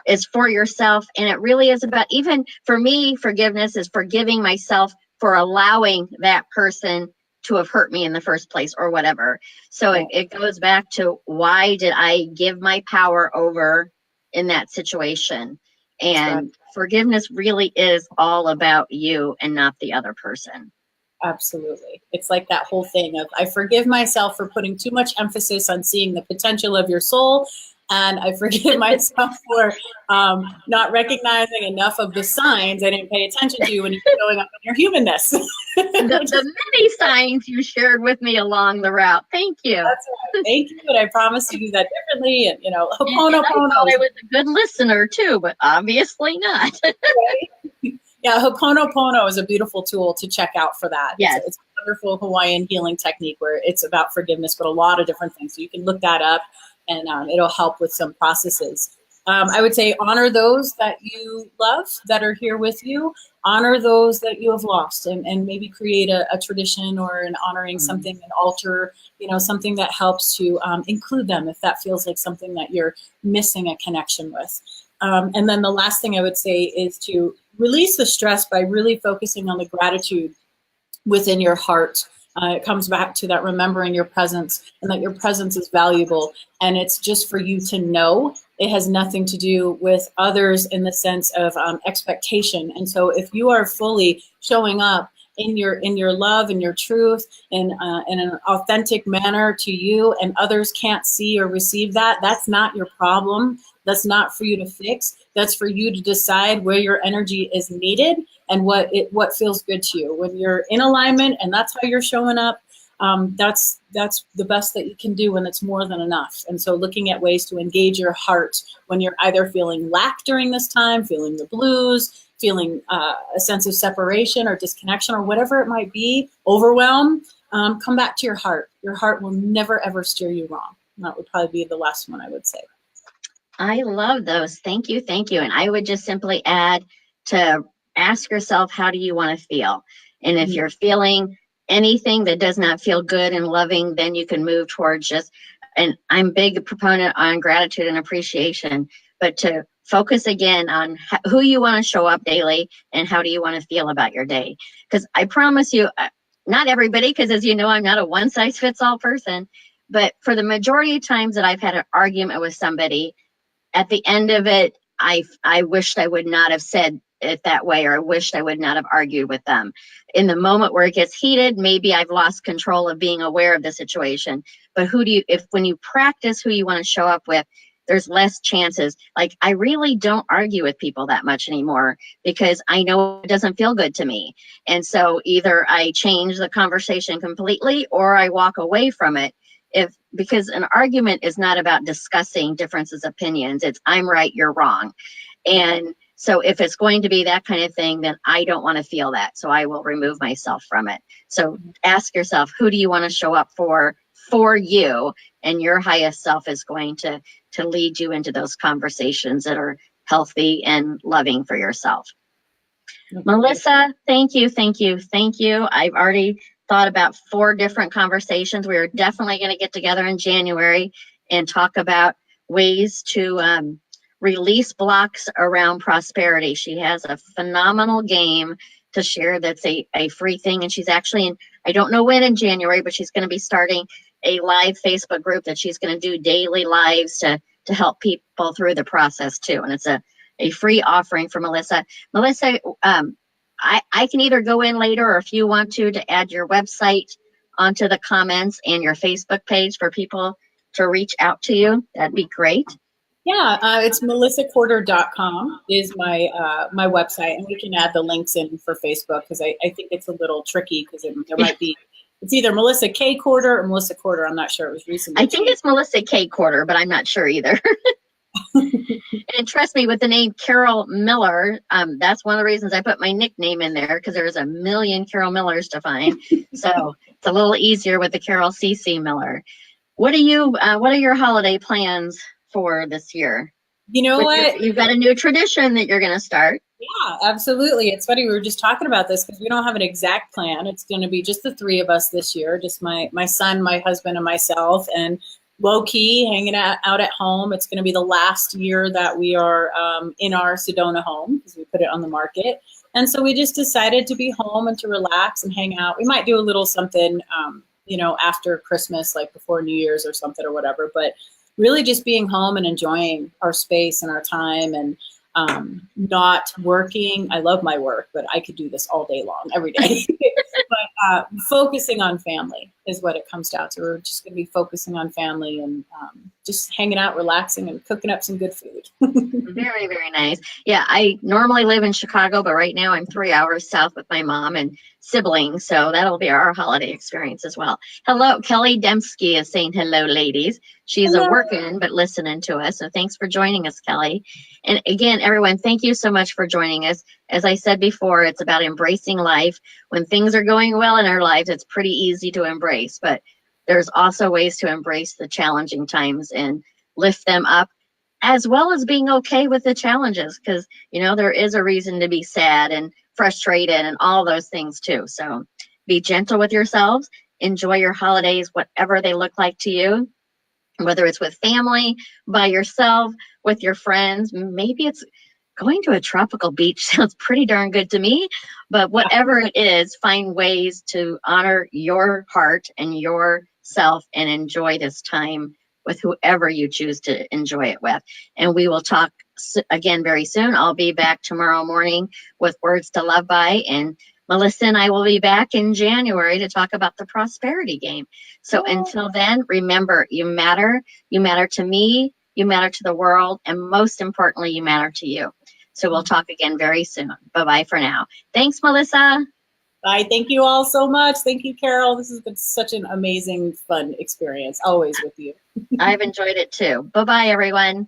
is for yourself. And it really is about, even for me, forgiveness is forgiving myself for allowing that person to have hurt me in the first place or whatever. So it goes back to, why did I give my power over in that situation? And forgiveness really is all about you and not the other person. Absolutely. It's like that whole thing of, I forgive myself for putting too much emphasis on seeing the potential of your soul. And I forgive myself for not recognizing enough of the signs I didn't pay attention to when you're showing up in your humanness. the many signs you shared with me along the route. Thank you. That's right. Thank you. And I promise to do that differently. And, Ho'oponopono. I was a good listener too, but obviously not. Right? Yeah, Ho'oponopono is a beautiful tool to check out for that. Yes. It's a wonderful Hawaiian healing technique where it's about forgiveness, but a lot of different things. So you can look that up, and it'll help with some processes. I would say honor those that you love that are here with you. Honor those that you have lost, and maybe create a tradition or an honoring something, an altar, something that helps to include them if that feels like something that you're missing a connection with. And then the last thing I would say is to release the stress by really focusing on the gratitude within your heart. It comes back to that remembering your presence, and that your presence is valuable, and it's just for you to know. It has nothing to do with others in the sense of expectation. And so if you are fully showing up in your love and your truth in an authentic manner to you, and others can't see or receive that, that's not your problem. That's not for you to fix. That's for you to decide where your energy is needed and what feels good to you. When you're in alignment and that's how you're showing up, that's the best that you can do when it's more than enough. And so looking at ways to engage your heart when you're either feeling lack during this time, feeling the blues, feeling a sense of separation or disconnection or whatever it might be, overwhelm, come back to your heart. Your heart will never, ever steer you wrong. That would probably be the last one I would say. I love those. Thank you. Thank you. And I would just simply add to ask yourself, how do you want to feel? And if you're feeling anything that does not feel good and loving, then you can move towards just, and I'm a big proponent on gratitude and appreciation, but to focus again on who you want to show up daily and how do you want to feel about your day. Because I promise you, not everybody, because as you know, I'm not a one size fits all person, but for the majority of times that I've had an argument with somebody, at the end of it, I wished I would not have said it that way, or I wished I would not have argued with them. In the moment where it gets heated, maybe I've lost control of being aware of the situation. But when you practice who you want to show up with, there's less chances. Like, I really don't argue with people that much anymore because I know it doesn't feel good to me. And so either I change the conversation completely or I walk away from it. Because an argument is not about discussing differences of opinions. It's I'm right, you're wrong. And so if it's going to be that kind of thing, then I don't want to feel that. So I will remove myself from it. So ask yourself, who do you want to show up for you? And your highest self is going to lead you into those conversations that are healthy and loving for yourself. Melissa, thank you, thank you, thank you. I've already thought about 4 different conversations. We are definitely going to get together in January and talk about ways to release blocks around prosperity. She has a phenomenal game to share that's a free thing. And she's actually in, I don't know when in January, but she's going to be starting a live Facebook group that she's going to do daily lives to help people through the process too. And it's a free offering for Melissa. Melissa, I can either go in later, or if you want to add your website onto the comments and your Facebook page for people to reach out to you, that'd be great. Yeah, it's melissacorter.com is my website, and we can add the links in for Facebook because I think it's a little tricky because there might be, it's either Melissa K. Corter or Melissa Corter. I'm not sure. It was recently. I think it's Melissa K. Corter, but I'm not sure either. And trust me, with the name Carol Miller, that's one of the reasons I put my nickname in there, because there's a million Carol Millers to find. So it's a little easier with the Carol C.C. Miller. What are your holiday plans for this year? You know what? You've got a new tradition that you're going to start. Yeah, absolutely. It's funny. We were just talking about this because we don't have an exact plan. It's going to be just the 3 of us this year, just my son, my husband, and myself, and low key hanging out at home. It's going to be the last year that we are in our Sedona home because we put it on the market. And so we just decided to be home and to relax and hang out. We might do a little something, after Christmas, like before New Year's or something or whatever, but really just being home and enjoying our space and our time and not working. I love my work, but I could do this all day long, every day. But focusing on family is what it comes down to. We're just going to be focusing on family and just hanging out, relaxing, and cooking up some good food. Very, very nice. Yeah, I normally live in Chicago, but right now I'm 3 hours south with my mom and siblings, so that'll be our holiday experience as well. Hello, Kelly Dembski is saying hello, ladies. She's Hello. working but listening to us, so thanks for joining us, Kelly. And again, everyone, thank you so much for joining us. As I said before, it's about embracing life. When things are going well in our lives, it's pretty easy to embrace, but there's also ways to embrace the challenging times and lift them up, as well as being okay with the challenges, because there is a reason to be sad and frustrated and all those things too. So be gentle with yourselves, enjoy your holidays, whatever they look like to you, whether it's with family, by yourself, with your friends. Maybe it's going to a tropical beach. Sounds pretty darn good to me. But whatever it is, find ways to honor your heart and yourself and enjoy this time with whoever you choose to enjoy it with. And we will talk again very soon. I'll be back tomorrow morning with Words to Love By, and Melissa and I will be back in January to talk about the prosperity game. So until then, remember, you matter. You matter to me, you matter to the world, and most importantly, you matter to you. So we'll talk again very soon. Bye-bye for now. Thanks, Melissa. Bye. Thank you all so much. Thank you, Carol. This has been such an amazing, fun experience, always with you. I've enjoyed it too. Bye-bye, everyone.